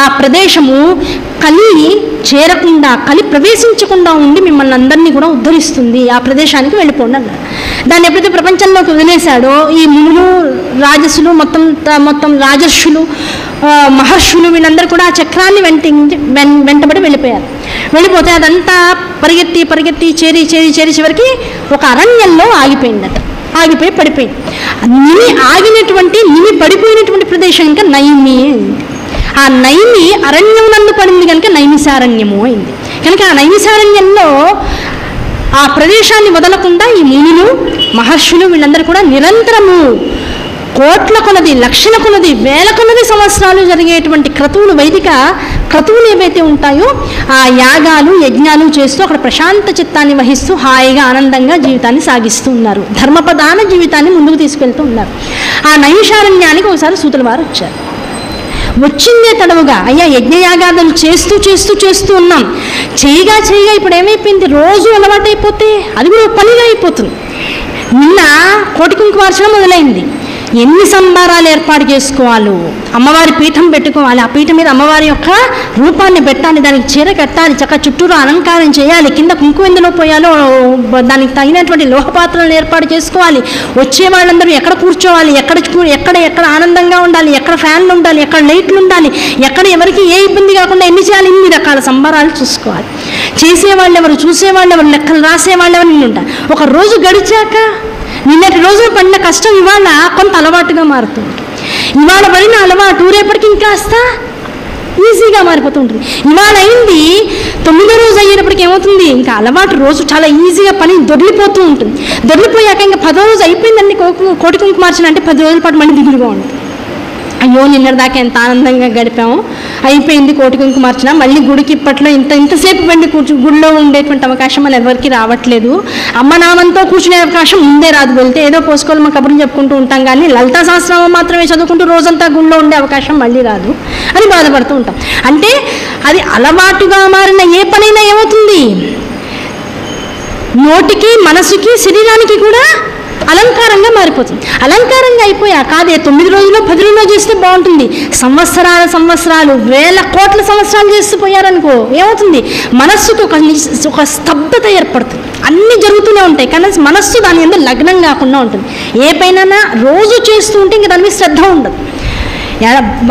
ఆ ప్రదేశము కలి చేరకుండా, కలి ప్రవేశించకుండా ఉండి మిమ్మల్ని అందరినీ కూడా ఉద్ధరిస్తుంది, ఆ ప్రదేశానికి వెళ్ళిపోండి అన్నారు. దాన్ని ఎప్పుడైతే ప్రపంచంలోకి వదిలేశాడో ఈ మునులు, రాజసులు, మొత్తం రాజర్షులు, మహర్షులు వీళ్ళందరూ కూడా ఆ చక్రాన్ని వెంటబడి వెళ్ళిపోయారు. వెళ్ళిపోతే అదంతా పరిగెత్తి చేరి చివరికి ఒక అరణ్యంలో ఆగిపోయిందట. ఆగిపోయి పడిపోయింది. నిమి పడిపోయినటువంటి ప్రదేశం ఇంకా నైమి అయింది. ఆ నైమి అరణ్యం నందు పడింది కనుక నైమిసారణ్యము అయింది. కనుక ఆ నైమిసారణ్యంలో ఆ ప్రదేశాన్ని వదలకుండా ఈ మునులు, మహర్షులు వీళ్ళందరూ కూడా నిరంతరము కోట్ల కొలది, లక్షల కొలది, వేల కొలది సంవత్సరాలు జరిగేటువంటి క్రతువులు, వైదిక క్రతువులు ఏవైతే ఉంటాయో ఆ యాగాలు, యజ్ఞాలు చేస్తూ అక్కడ ప్రశాంత చిత్తాన్ని వహిస్తూ హాయిగా ఆనందంగా జీవితాన్ని సాగిస్తూ ఉన్నారు. ధర్మప్రధాన జీవితాన్ని ముందుకు తీసుకెళ్తూ ఉన్నారు. ఆ నైమిషారణ్యానికి ఒకసారి సూతుల వారు వచ్చారు. వచ్చిందే తడవుగా అయ్యా యజ్ఞయాగాదులు చేస్తూ ఉన్నాం, చేయగా ఇప్పుడు ఏమైపోయింది? రోజు అలవాటైపోతే అది కూడా పనిగా అయిపోతుంది. నిన్న కోటి కుంకుమార్చన మొదలైంది. ఎన్ని సంబారాలు ఏర్పాటు చేసుకోవాలో, అమ్మవారి పీఠం పెట్టుకోవాలి, ఆ పీఠం మీద అమ్మవారి యొక్క రూపాన్ని పెట్టాలి, దానికి చీర కట్టాలి, చక్క చుట్టూరు అలంకారం చేయాలి, కింద కుంకుమ ఎందులో పోయాలో దానికి తగినటువంటి లోహపాత్రలను ఏర్పాటు చేసుకోవాలి, వచ్చే వాళ్ళందరూ ఎక్కడ కూర్చోవాలి, ఎక్కడ ఆనందంగా ఉండాలి, ఎక్కడ ఫ్యాన్లు ఉండాలి, ఎక్కడ లైట్లు ఉండాలి, ఎక్కడ ఎవరికి ఏ ఇబ్బంది కాకుండా ఎన్ని చేయాలి, ఇన్ని రకాల సంబారాలు చూసుకోవాలి. చేసేవాళ్ళు ఎవరు, చూసేవాళ్ళు ఎవరు, లెక్కలు రాసేవాళ్ళు ఎవరు నిన్ను ఉంటారు. ఒక రోజు గడిచాక నిన్నటి రోజున పడిన కష్టం ఇవాళ కొంత అలవాటుగా మారుతుంది. ఇవాళ పడిన అలవాటు రేపటికి ఇంకాస్త ఈజీగా మారిపోతుంటుంది. ఇవాళ అయింది 9వ రోజు అయ్యేటప్పటికి ఏమవుతుంది? ఇంకా అలవాటు రోజు చాలా ఈజీగా పని దొరికిపోతూ ఉంటుంది. దొరికిపోయాక ఇంకా 10వ రోజు అయిపోయిందండి కోటి కుంకుమార్చన అంటే 10 రోజుల పాటు మళ్ళీ దిగులుగా ఉంటుంది. అయ్యో నిన్నటిదాకా ఎంత ఆనందంగా గడిపాము, అయిపోయింది కోటి కుంకుమార్చన, మళ్ళీ గుడికి ఇప్పట్లో ఇంతసేపు వెళ్ళి గుడిలో ఉండేటువంటి అవకాశం మన ఎవరికి రావట్లేదు. అమ్మ నామంతో కూర్చునే అవకాశం ముందే రాదు, వెళ్తే ఏదో పోసుకోవాలి మా కబుర్ని చెప్పుకుంటూ ఉంటాం, కానీ లలితా సహస్రనామం మాత్రమే చదువుకుంటూ రోజంతా గుడిలో ఉండే అవకాశం మళ్ళీ రాదు అని బాధపడుతూ ఉంటాం. అంటే అది అలవాటుగా మారిన ఏ పనైనా ఏమవుతుంది, నోటికి మనసుకి శరీరానికి కూడా అలంకారంగా మారిపోతుంది. అలంకారంగా అయిపోయాక అదే 9 రోజులు 10 రోజులు చేస్తే బాగుంటుంది, సంవత్సరాలు వేల కోట్ల సంవత్సరాలు చేస్తూ పోయారనుకో ఏమవుతుంది, మనస్సుకు ఒక స్తబ్దత ఏర్పడుతుంది. అన్నీ జరుగుతూనే ఉంటాయి కానీ మనస్సు దాని మీద లగ్నం కాకుండా ఉంటుంది. ఏ పైన రోజు చేస్తూ ఉంటే ఇంకా దాని మీద శ్రద్ధ ఉండదు.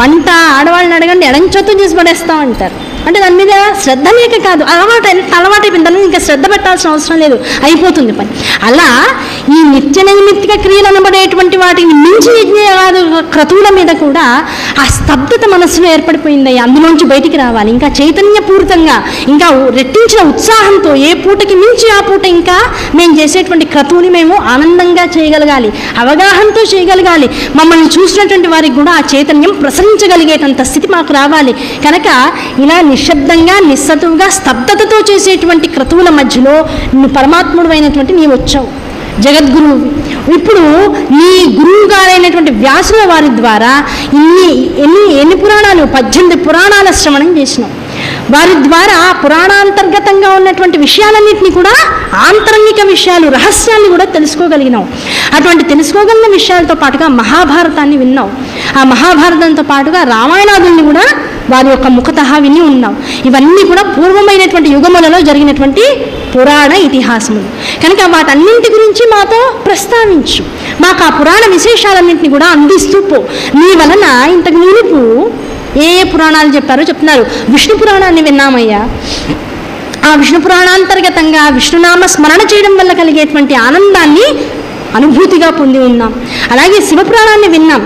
వంట ఆడవాళ్ళని అడగండి ఎడంచొత్తు చేసి పడేస్తాం అంటారు. అంటే దాని మీద శ్రద్ధ లేక కాదు, అలవాటైపోయింది, దాని మీద ఇంకా శ్రద్ధ పెట్టాల్సిన అవసరం లేదు, అయిపోతుంది పని. అలా ఈ నిత్య నైమిత్తిక క్రియలు అనబడేటువంటి వాటిని మించి క్రతువుల మీద కూడా ఆ స్తబ్దత మనస్సులో ఏర్పడిపోయింది. అందులోంచి బయటికి రావాలి, ఇంకా చైతన్యపూరితంగా, ఇంకా రెట్టించిన ఉత్సాహంతో ఏ పూటకి మించి ఆ పూట ఇంకా మేము చేసేటువంటి క్రతువుని మేము ఆనందంగా చేయగలగాలి, అవగాహనతో చేయగలగాలి. మమ్మల్ని చూసినటువంటి వారికి కూడా ఆ చైతన్యం ప్రసరించగలిగేటంత స్థితి మాకు రావాలి. కనుక ఇలా నిశ్శబ్దంగా నిస్సతువుగా స్తబ్దతతో చేసేటువంటి క్రతువుల మధ్యలో పరమాత్ముడు అయినటువంటి నీవు వచ్చావు, జగద్గురువు. ఇప్పుడు నీ గురువు గారైనటువంటి వ్యాసుల వారి ద్వారా ఎన్ని పురాణాలు 18 పురాణాల శ్రవణం చేసినావు. వారి ద్వారా పురాణాంతర్గతంగా ఉన్నటువంటి విషయాలన్నింటినీ కూడా ఆంతరంగిక విషయాలు, రహస్యాన్ని కూడా తెలుసుకోగలిగినావు. అటువంటి తెలుసుకోగలిగిన విషయాలతో పాటుగా మహాభారతాన్ని విన్నావు. ఆ మహాభారతంతో పాటుగా రామాయణాదుల్ని కూడా వారి యొక్క ముఖతహా విని ఉన్నావు. ఇవన్నీ కూడా పూర్వమైనటువంటి యుగములలో జరిగినటువంటి పురాణ ఇతిహాసములు. కనుక వాటన్నింటి గురించి మాతో ప్రస్తావించు, మాకు ఆ పురాణ విశేషాలన్నింటినీ కూడా అందిస్తూ పో. నీ వలన ఇంతకు మునుపు ఏ పురాణాలు చెప్పారో చెప్తున్నారు. విష్ణు పురాణాన్ని విన్నామయ్యా. ఆ విష్ణు పురాణాంతర్గతంగా విష్ణునామ స్మరణ చేయడం వల్ల కలిగేటువంటి ఆనందాన్ని అనుభూతిగా పొంది ఉన్నాం. అలాగే శివపురాణాన్ని విన్నాం,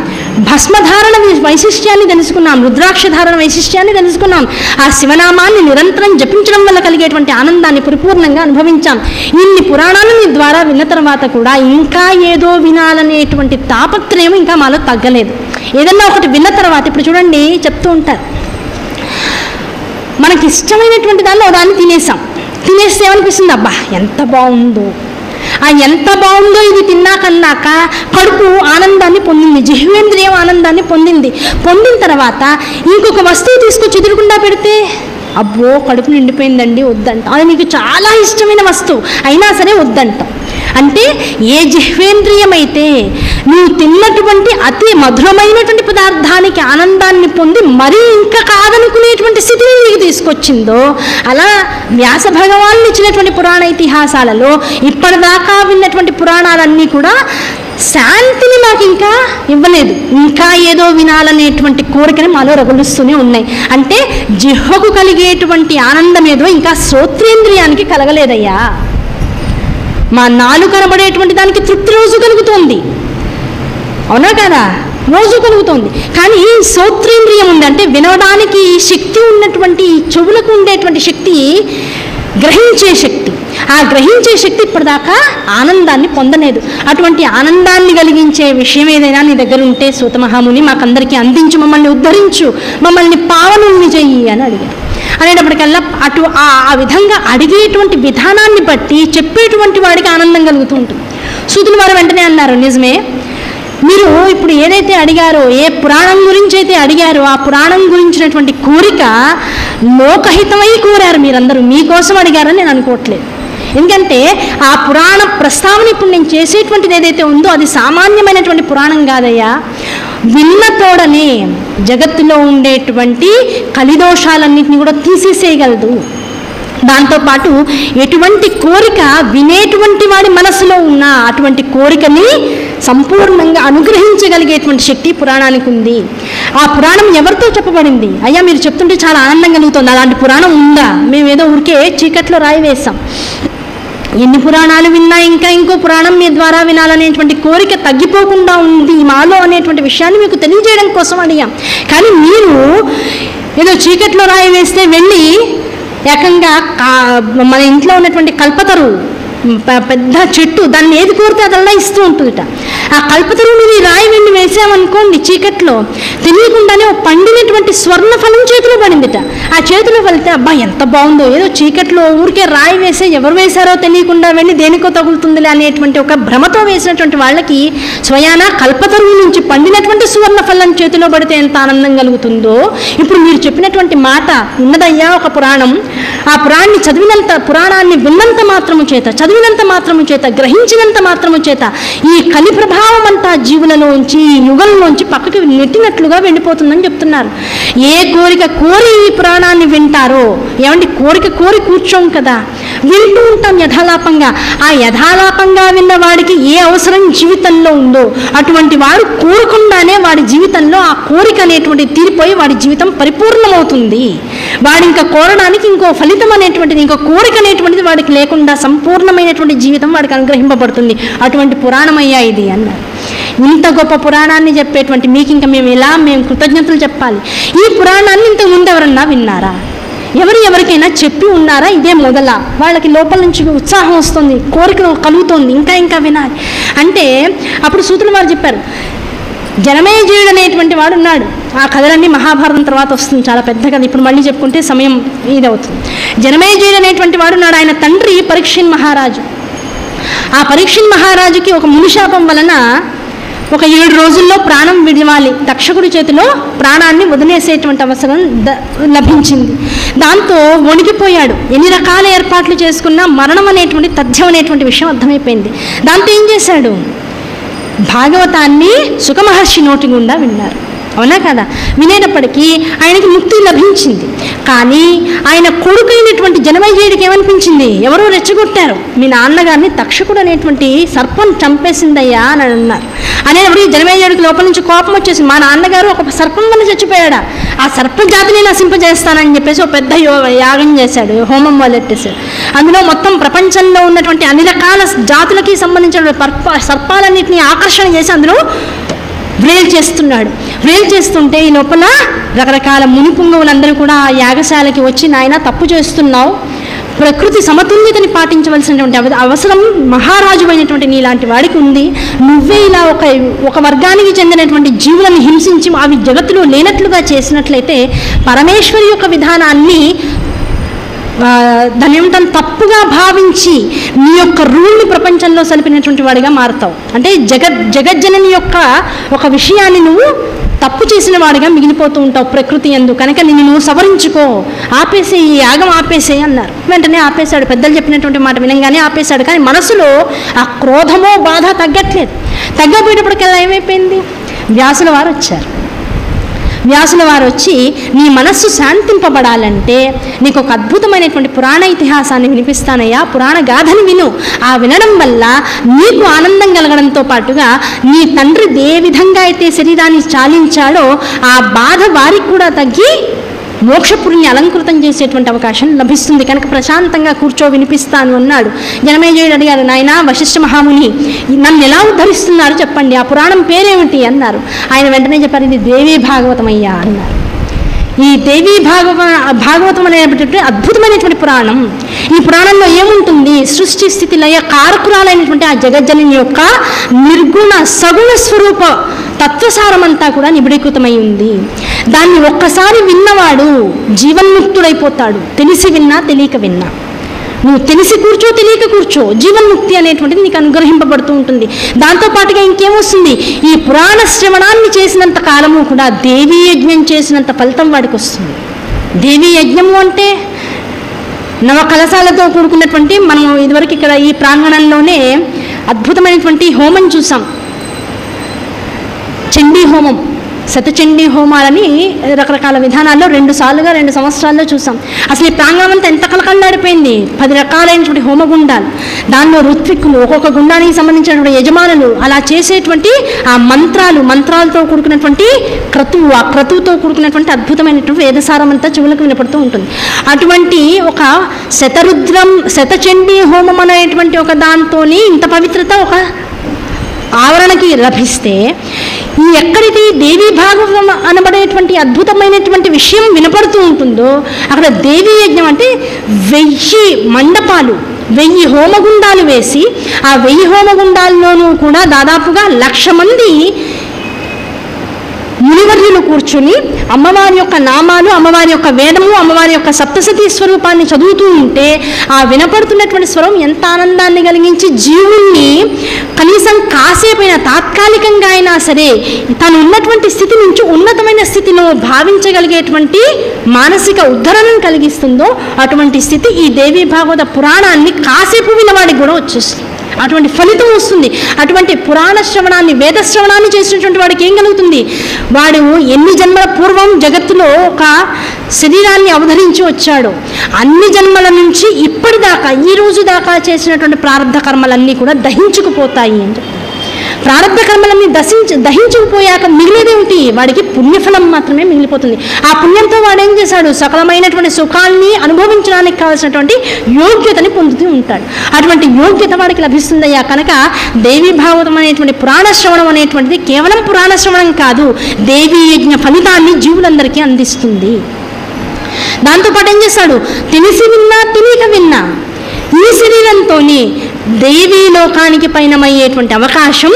భస్మధారణ వైశిష్ట్యాన్ని తెలుసుకున్నాం, రుద్రాక్షధారణ వైశిష్ట్యాన్ని తెలుసుకున్నాం. ఆ శివనామాన్ని నిరంతరం జపించడం వల్ల కలిగేటువంటి ఆనందాన్ని పరిపూర్ణంగా అనుభవించాం. ఇన్ని పురాణాలను ద్వారా విన్న తర్వాత కూడా ఇంకా ఏదో వినాలనేటువంటి తాపత్రయం ఇంకా మాలో తగ్గలేదు. ఏదన్నా ఒకటి విన్న తర్వాత ఇప్పుడు చూడండి చెప్తూ ఉంటారు, మనకి ఇష్టమైనటువంటి దానిలో దాన్ని తినేస్తే ఏమనిపిస్తుంది, అబ్బా ఎంత బాగుందో, ఆ ఎంత బాగుందో ఇది తిన్నాకన్నాక కడుపు ఆనందాన్ని పొందింది, జిహ్వేంద్రియం ఆనందాన్ని పొందిన తర్వాత ఇంకొక వస్తువు తీసుకొచ్చి ఎదురుకుండా పెడితే అబ్బో కడుపు నిండిపోయిందండి వద్దంట. అది నీకు చాలా ఇష్టమైన వస్తువు అయినా సరే వద్దంటాం. అంటే ఏ జిహ్వేంద్రియం అయితే నువ్వు తిన్నటువంటి అతి మధురమైనటువంటి పదార్థానికి ఆనందాన్ని పొంది మరీ ఇంకా కాదనుకునేటువంటి స్థితిని నీకు తీసుకొచ్చిందో, అలా వ్యాస భగవానుడు ఇచ్చినటువంటి పురాణ ఇతిహాసాలలో ఇప్పటిదాకా విన్నటువంటి పురాణాలన్నీ కూడా శాంతిని మాకు ఇంకా ఇవ్వలేదు, ఇంకా ఏదో వినాలనేటువంటి కోరికని మాలో రగులుస్తూనే ఉన్నాయి. అంటే జిహ్వకు కలిగేటువంటి ఆనందం ఏదో ఇంకా శ్రోత్రేంద్రియానికి కలగలేదయ్యా. మా నాలుగు కనబడేటువంటి దానికి తృప్తి రోజు కలుగుతోంది, అవునా కదా, రోజు కలుగుతోంది. కానీ శ్రోత్రేంద్రియం ఉంది అంటే వినడానికి శక్తి ఉన్నటువంటి చెవులకు ఉండేటువంటి శక్తి, గ్రహించే శక్తి, ఆ గ్రహించే శక్తి ఇప్పటిదాకా ఆనందాన్ని పొందలేదు. అటువంటి ఆనందాన్ని కలిగించే విషయం ఏదైనా నీ దగ్గర ఉంటే సూతమహాముని మాకందరికీ అందించు, మమ్మల్ని ఉద్ధరించు, మమ్మల్ని పావనుల్ని చెయ్యి అని అడిగారు. అనేటప్పటికల్లా ఆ విధంగా అడిగేటువంటి విధానాన్ని బట్టి చెప్పేటువంటి వాడికి ఆనందం కలుగుతూ ఉంటుంది. సూతులు వారు వెంటనే అన్నారు, నిజమే, మీరు ఇప్పుడు ఏదైతే అడిగారో, ఏ పురాణం గురించి అయితే అడిగారో ఆ పురాణం గురించినటువంటి కోరిక లోకహితమై కోరారు మీరందరూ, మీకోసం అడిగారని నేను అనుకోవట్లేదు. ఎందుకంటే ఆ పురాణ ప్రస్తావన ఇప్పుడు నేను చేసేటువంటిది ఏదైతే ఉందో అది సామాన్యమైనటువంటి పురాణం కాదయ్యా. విన్న తోడనే జగత్తులో ఉండేటువంటి కలిదోషాలన్నింటినీ కూడా తీసేసేయగలదు. దాంతోపాటు ఎటువంటి కోరిక వినేటువంటి వాడి మనసులో ఉన్న అటువంటి కోరికని సంపూర్ణంగా అనుగ్రహించగలిగేటువంటి శక్తి పురాణానికి ఉంది. ఆ పురాణం ఎవరితో చెప్పబడింది? అయ్యా మీరు చెప్తుంటే చాలా ఆనందం కలుగుతుంది, అలాంటి పురాణం ఉందా? మేమేదో ఊరికే చీకట్లో రాయి వేస్తాం. ఎన్ని పురాణాలు విన్నా ఇంకా ఇంకో పురాణం మీ ద్వారా వినాలనేటువంటి కోరిక తగ్గిపోకుండా ఉంది మాలో అనేటువంటి విషయాన్ని మీకు తెలియజేయడం కోసం అడిగాం. కానీ మీరు ఏదో చీకట్లో రాయి వేస్తే వెళ్ళి ఏకంగా మన ఇంట్లో ఉన్నటువంటి కల్పతరు పెద్ద చెట్టు, దాన్ని ఏది కోరితే అదల్లా ఇస్తూ ఉంటుందిట. ఆ కల్పతరువుని రాయి వెండి వేసామనుకోండి చీకట్లో, తెలియకుండానే ఒక పండినటువంటి స్వర్ణ ఫలం చేతిలో పడిందిట. ఆ చేతిలో వెళ్తే అబ్బా ఎంత బాగుందో, ఏదో చీకట్లో ఊరికే రాయి వేసే ఎవరు వేశారో తెలియకుండా వెళ్ళి దేనికో తగులుతుందిలే అనేటువంటి ఒక భ్రమతో వేసినటువంటి వాళ్ళకి స్వయాన కల్పతరువు నుంచి పండినటువంటి సువర్ణ ఫలం చేతిలో పడితే ఎంత ఆనందం కలుగుతుందో, ఇప్పుడు మీరు చెప్పినటువంటి మాట ఉన్నదయ్యా ఒక పురాణం. ఆ పురాణాన్ని విన్నంత మాత్రము చేత, చదివినంత మాత్రము చేత, గ్రహించినంత మాత్రము చేత ఈ కలి ప్రభావం అంతా జీవులలోంచి, ఈ యుగంలోంచి పక్కకి నెట్టినట్లుగా వెళ్ళిపోతుందని చెప్తున్నారు. ఏ కోరిక కోరి ఈ పురాణాన్ని వింటారో, ఏమండి కోరిక కోరి కూర్చోం కదా, వింటూ ఉంటాం యథాలాపంగా. ఆ యథాలాపంగా విన్న వాడికి ఏ అవసరం జీవితంలో ఉందో అటువంటి వాడు కోరకుండానే వాడి జీవితంలో ఆ కోరిక అనేటువంటి తీరిపోయి వాడి జీవితం పరిపూర్ణమవుతుంది. వాడు ఇంకా కోరడానికి ఇంకో ఫలితం అనేటువంటిది, ఇంకో కోరిక అనేటువంటిది వాడికి లేకుండా సంపూర్ణమైనటువంటి జీవితం వాడికి అనుగ్రహింపబడుతుంది. అటువంటి పురాణమయ్యా ఇది అన్నారు. ఇంత గొప్ప పురాణాన్ని చెప్పేటువంటి మీకు ఇంకా మేము కృతజ్ఞతలు చెప్పాలి. ఈ పురాణాన్ని ఇంతకు ముందు ఎవరన్నా విన్నారా? ఎవరికైనా చెప్పి ఉన్నారా? ఇదే మొదల వాళ్ళకి లోపల నుంచి ఉత్సాహం వస్తుంది, కోరిక కలుగుతోంది, ఇంకా వినాలి అంటే. అప్పుడు సూతులు వారు చెప్పారు, జనమేజయుడు అనేటువంటి వాడు ఉన్నాడు. ఆ కథలన్నీ మహాభారతం తర్వాత వస్తుంది, చాలా పెద్ద కథ, ఇప్పుడు మళ్ళీ చెప్పుకుంటే సమయం ఇదవుతుంది. జనమేజయుడు అనేటువంటి వాడు ఉన్నాడు. ఆయన తండ్రి పరీక్షిన్ మహారాజు. ఆ పరీక్షిన్ మహారాజుకి ఒక మునిశాపం వలన ఒక 7 రోజుల్లో ప్రాణం విడవాలి, తక్షకుడి చేతిలో ప్రాణాన్ని వదిలేసేటువంటి అవసరం లభించింది. దాంతో వణికిపోయాడు. ఎన్ని రకాల ఏర్పాట్లు చేసుకున్నా మరణం అనేటువంటి తథ్యం అనేటువంటి విషయం అర్థమైపోయింది. దాంతో ఏం చేశాడు? భాగవతాన్ని సుఖమహర్షి నోటి గుండా విన్నారు. అవునా కదా? వినేటప్పటికీ ఆయనకి ముక్తి లభించింది. కానీ ఆయన కొడుకైనటువంటి జనమేజయుడికి ఏమనిపించింది? ఎవరో రెచ్చగొట్టారు, మీ నాన్నగారిని తక్షకుడు అనేటువంటి సర్పం చంపేసిందయ్యా అని అన్నారు. అనేటప్పుడు జనమేజయుడికి లోపల నుంచి కోపం వచ్చేసింది. మా నాన్నగారు ఒక సర్పం వల్ల చచ్చిపోయాడా, ఆ సర్పజాతిని నశింపజేస్తానని చెప్పేసి ఒక పెద్ద యాగం చేశాడు, హోమం మొదలెట్టేశాడు. అందులో మొత్తం ప్రపంచంలో ఉన్నటువంటి అన్ని రకాల జాతులకి సంబంధించిన సర్పాలన్నింటినీ ఆకర్షణ చేసి అందులో వ్రేల్ చేస్తున్నాడు. వ్రేల్ చేస్తుంటే ఈ లోపల రకరకాల మునిపుంగవులందరూ కూడా ఆ యాగశాలకి వచ్చి, నాయన తప్పు చేస్తున్నావు, ప్రకృతి సమతుల్యతని పాటించవలసినటువంటి అవసరం మహారాజు అయినటువంటి నీలాంటి వాడికి ఉంది. నువ్వే ఇలా ఒక వర్గానికి చెందినటువంటి జీవులను హింసించి అవి జగత్తులో లేనట్లుగా చేసినట్లయితే పరమేశ్వరి యొక్క విధానాన్ని దాని ఏమిటని తప్పుగా భావించి నీ యొక్క రూల్ని ప్రపంచంలో సలిపినటువంటి వాడిగా మారుతావు. అంటే జగజ్జనని యొక్క ఒక విషయాన్ని నువ్వు తప్పు చేసిన వాడిగా మిగిలిపోతూ ఉంటావు ప్రకృతి యందు. కనుక నిన్ను నువ్వు సవరించుకో, ఆపేసే, ఈ యాగం ఆపేసే అన్నారు. వెంటనే ఆపేశాడు. పెద్దలు చెప్పినటువంటి మాట వినంగానే ఆపేశాడు. కానీ మనసులో ఆ క్రోధమో బాధ తగ్గట్లేదు. తగ్గపోయేటప్పటికల్లా ఏమైపోయింది? వ్యాసుల వారు వచ్చారు. వ్యాసుల వారు వచ్చి, నీ మనస్సు శాంతింపబడాలంటే నీకు ఒక అద్భుతమైనటువంటి పురాణ ఇతిహాసాన్ని వినిపిస్తానయ్యా, పురాణ గాథని విను. ఆ వినడం వల్ల నీకు ఆనందం కలగడంతో పాటుగా నీ తండ్రి ఏ విధంగా అయితే శరీరాన్ని చాలించాడో ఆ బాధ వారికి కూడా తగ్గి మోక్షపురిని అలంకృతం చేసేటువంటి అవకాశం లభిస్తుంది. కనుక ప్రశాంతంగా కూర్చో, వినిపిస్తాను అన్నాడు. జనమేజయుడు అడిగారు, నాయనా వశిష్ఠ మహాముని నన్ను ఎలా ఉద్ధరిస్తున్నారు చెప్పండి, ఆ పురాణం పేరేమిటి అన్నారు. ఆయన వెంటనే చెప్పారు, ఇది దేవీ భాగవతం అయ్యా అన్నారు. ఈ దేవీ భాగవతం అనేటువంటి అద్భుతమైనటువంటి పురాణం. ఈ పురాణంలో ఏముంటుంది? సృష్టి స్థితి లయ కారకురాలైనటువంటి ఆ జగజ్జనని యొక్క నిర్గుణ సగుణ స్వరూప తత్వసారమంతా కూడా నిబిడీకృతమై ఉంది. దాన్ని ఒక్కసారి విన్నవాడు జీవన్ముక్తుడైపోతాడు. తెలిసి విన్నా తెలియక విన్నా. నువ్వు తెలిసి కూర్చో, తెలియక కూర్చో, జీవన్ముక్తి అనేటువంటిది నీకు అనుగ్రహింపబడుతూ ఉంటుంది. దాంతోపాటుగా ఇంకేమొస్తుంది? ఈ పురాణ శ్రవణాన్ని చేసినంత కాలము కూడా దేవీ యజ్ఞం చేసినంత ఫలితం వాడికి వస్తుంది. దేవీ యజ్ఞము అంటే నవ కలశాలతో కూడుకున్నటువంటి, మనం ఇదివరకు ఇక్కడ ఈ ప్రాంగణంలోనే అద్భుతమైనటువంటి హోమం చూసాం, చండీ హోమం. శతచండీ హోమాలని రకరకాల విధానాల్లో 2 సంవత్సరాల్లో చూసాం. అసలు ఈ ప్రాంగణం అంతా ఎంత కలకల్లాడిపోయింది. 10 రకాలైనటువంటి హోమగుండాలు, దానిలో ఋత్విక్కులు, ఒక్కొక్క గుండానికి సంబంధించినటువంటి యజమానులు, అలా చేసేటువంటి ఆ మంత్రాలతో కూడుకున్నటువంటి క్రతువు, ఆ క్రతువుతో కూడుకున్నటువంటి అద్భుతమైనటువంటి వేదసారం అంతా చెవులకు వినపడుతూ ఉంటుంది. అటువంటి ఒక శతచండీ హోమం అనేటువంటి ఒక దాంతోని ఇంత పవిత్రత ఒక ఆవరణకి లభిస్తే, ఈ ఎక్కడిది దేవీ భాగవతం అనబడేటువంటి అద్భుతమైనటువంటి విషయం వినపడుతూ ఉంటుందో అక్కడ దేవీ యజ్ఞం అంటే 1000 మండపాలు, 1000 హోమగుండాలు వేసి ఆ 1000 హోమగుండాల్లోనూ కూడా దాదాపుగా 1,00,000 మంది మునివర్యులు కూర్చుని అమ్మవారి యొక్క నామాలు, అమ్మవారి యొక్క వేదము, అమ్మవారి యొక్క సప్తసతీ స్వరూపాన్ని చదువుతూ ఉంటే ఆ వినపడుతున్నటువంటి స్వరం ఎంత ఆనందాన్ని కలిగించి జీవుణ్ణి కనీసం కాసేపైనా తాత్కాలికంగా అయినా సరే తను ఉన్నటువంటి స్థితి నుంచి ఉన్నతమైన స్థితిలో భావించగలిగేటువంటి మానసిక ఉద్ధరణను కలిగిస్తుందో అటువంటి స్థితి ఈ దేవీ భాగవత పురాణాన్ని కాసేపు వినవాడికి కూడా వచ్చేస్తుంది. అటువంటి ఫలితం వస్తుంది. అటువంటి పురాణ శ్రవణాన్ని, వేద శ్రవణాన్ని చేసినటువంటి వాడికి ఏం కలుగుతుంది? వాడు ఎన్ని జన్మల పూర్వం జగత్తులో ఒక శరీరాన్ని అవతరించి వచ్చాడు, అన్ని జన్మల నుంచి ఇప్పటిదాకా ఈ రోజు దాకా చేసినటువంటి ప్రారంభ కర్మలన్నీ కూడా దహించుకుపోతాయి అని చెప్పి. ప్రారంభ కర్మలన్నీ దహించుకుపోయాక మిగిలేదేమిటి? వాడికి పుణ్యఫలం మాత్రమే మిగిలిపోతుంది. ఆ పుణ్యంతో వాడు ఏం చేశాడు? సకలమైనటువంటి సుఖాన్ని అనుభవించడానికి కావాల్సినటువంటి యోగ్యతని పొందుతూ ఉంటాడు. అటువంటి యోగ్యత వాడికి లభిస్తుందయ్యా. కనుక దేవీ భాగవతం అనేటువంటి పురాణ శ్రవణం అనేటువంటిది కేవలం పురాణ శ్రవణం కాదు, దేవీ యజ్ఞ ఫలితాన్ని జీవులందరికీ అందిస్తుంది. దాంతోపాటు ఏం చేస్తాడు? తెలిసి విన్నా తెలియక విన్నా ఈ శరీరంతోనే దేవీ లోకానికి పయనమయ్యేటువంటి అవకాశం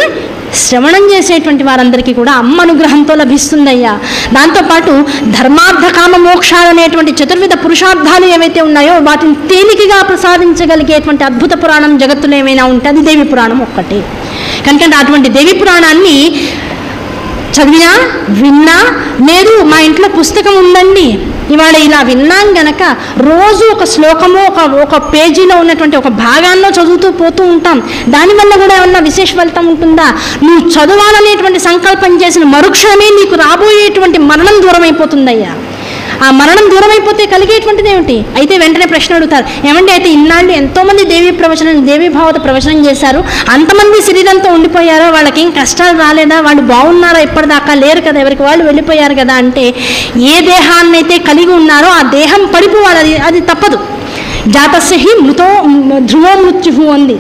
శ్రవణం చేసేటువంటి వారందరికీ కూడా అమ్మ అనుగ్రహంతో లభిస్తుందయ్యా. దాంతోపాటు ధర్మార్థ కామ మోక్షాలు అనేటువంటి చతుర్విధ పురుషార్థాలు ఏవైతే ఉన్నాయో వాటిని తేలికగా ప్రసాదించగలిగేటువంటి అద్భుత పురాణం జగత్తులో ఏమైనా ఉంటే అది దేవి పురాణం ఒక్కటే. కనుక అటువంటి దేవి పురాణాన్ని చదివినా విన్నా, లేదు మా ఇంట్లో పుస్తకం ఉందండి, ఇవాళ ఇలా విన్నాం గనక రోజు ఒక శ్లోకము ఒక పేజీలో ఉన్నటువంటి ఒక భాగాల్లో చదువుతూ పోతూ ఉంటాం. దానివల్ల కూడా ఏమన్నా విశేష ఫలితం ఉంటుందా? నువ్వు చదవాలనేటువంటి సంకల్పం చేసిన మరుక్షణమే నీకు రాబోయేటువంటి మరణం దూరం అయిపోతుందయ్యా. ఆ మరణం దూరం అయిపోతే కలిగేటువంటిది ఏమిటి? అయితే వెంటనే ప్రశ్న అడుగుతారు, ఏమంటే అయితే ఇన్నాళ్ళు ఎంతోమంది దేవీ భాగవత ప్రవచనం చేశారు, అంతమంది శరీరంతో ఉండిపోయారో వాళ్ళకి ఏం కష్టాలు రాలేదా? వాళ్ళు బాగున్నారా? ఇప్పటిదాకా లేరు కదా, ఎవరికి వాళ్ళు వెళ్ళిపోయారు కదా. అంటే ఏ దేహాన్నైతే కలిగి ఉన్నారో ఆ దేహం పడిపోవాలి, అది తప్పదు. జాతస్య హి మృతో ధ్రువో మృత్యు అంది,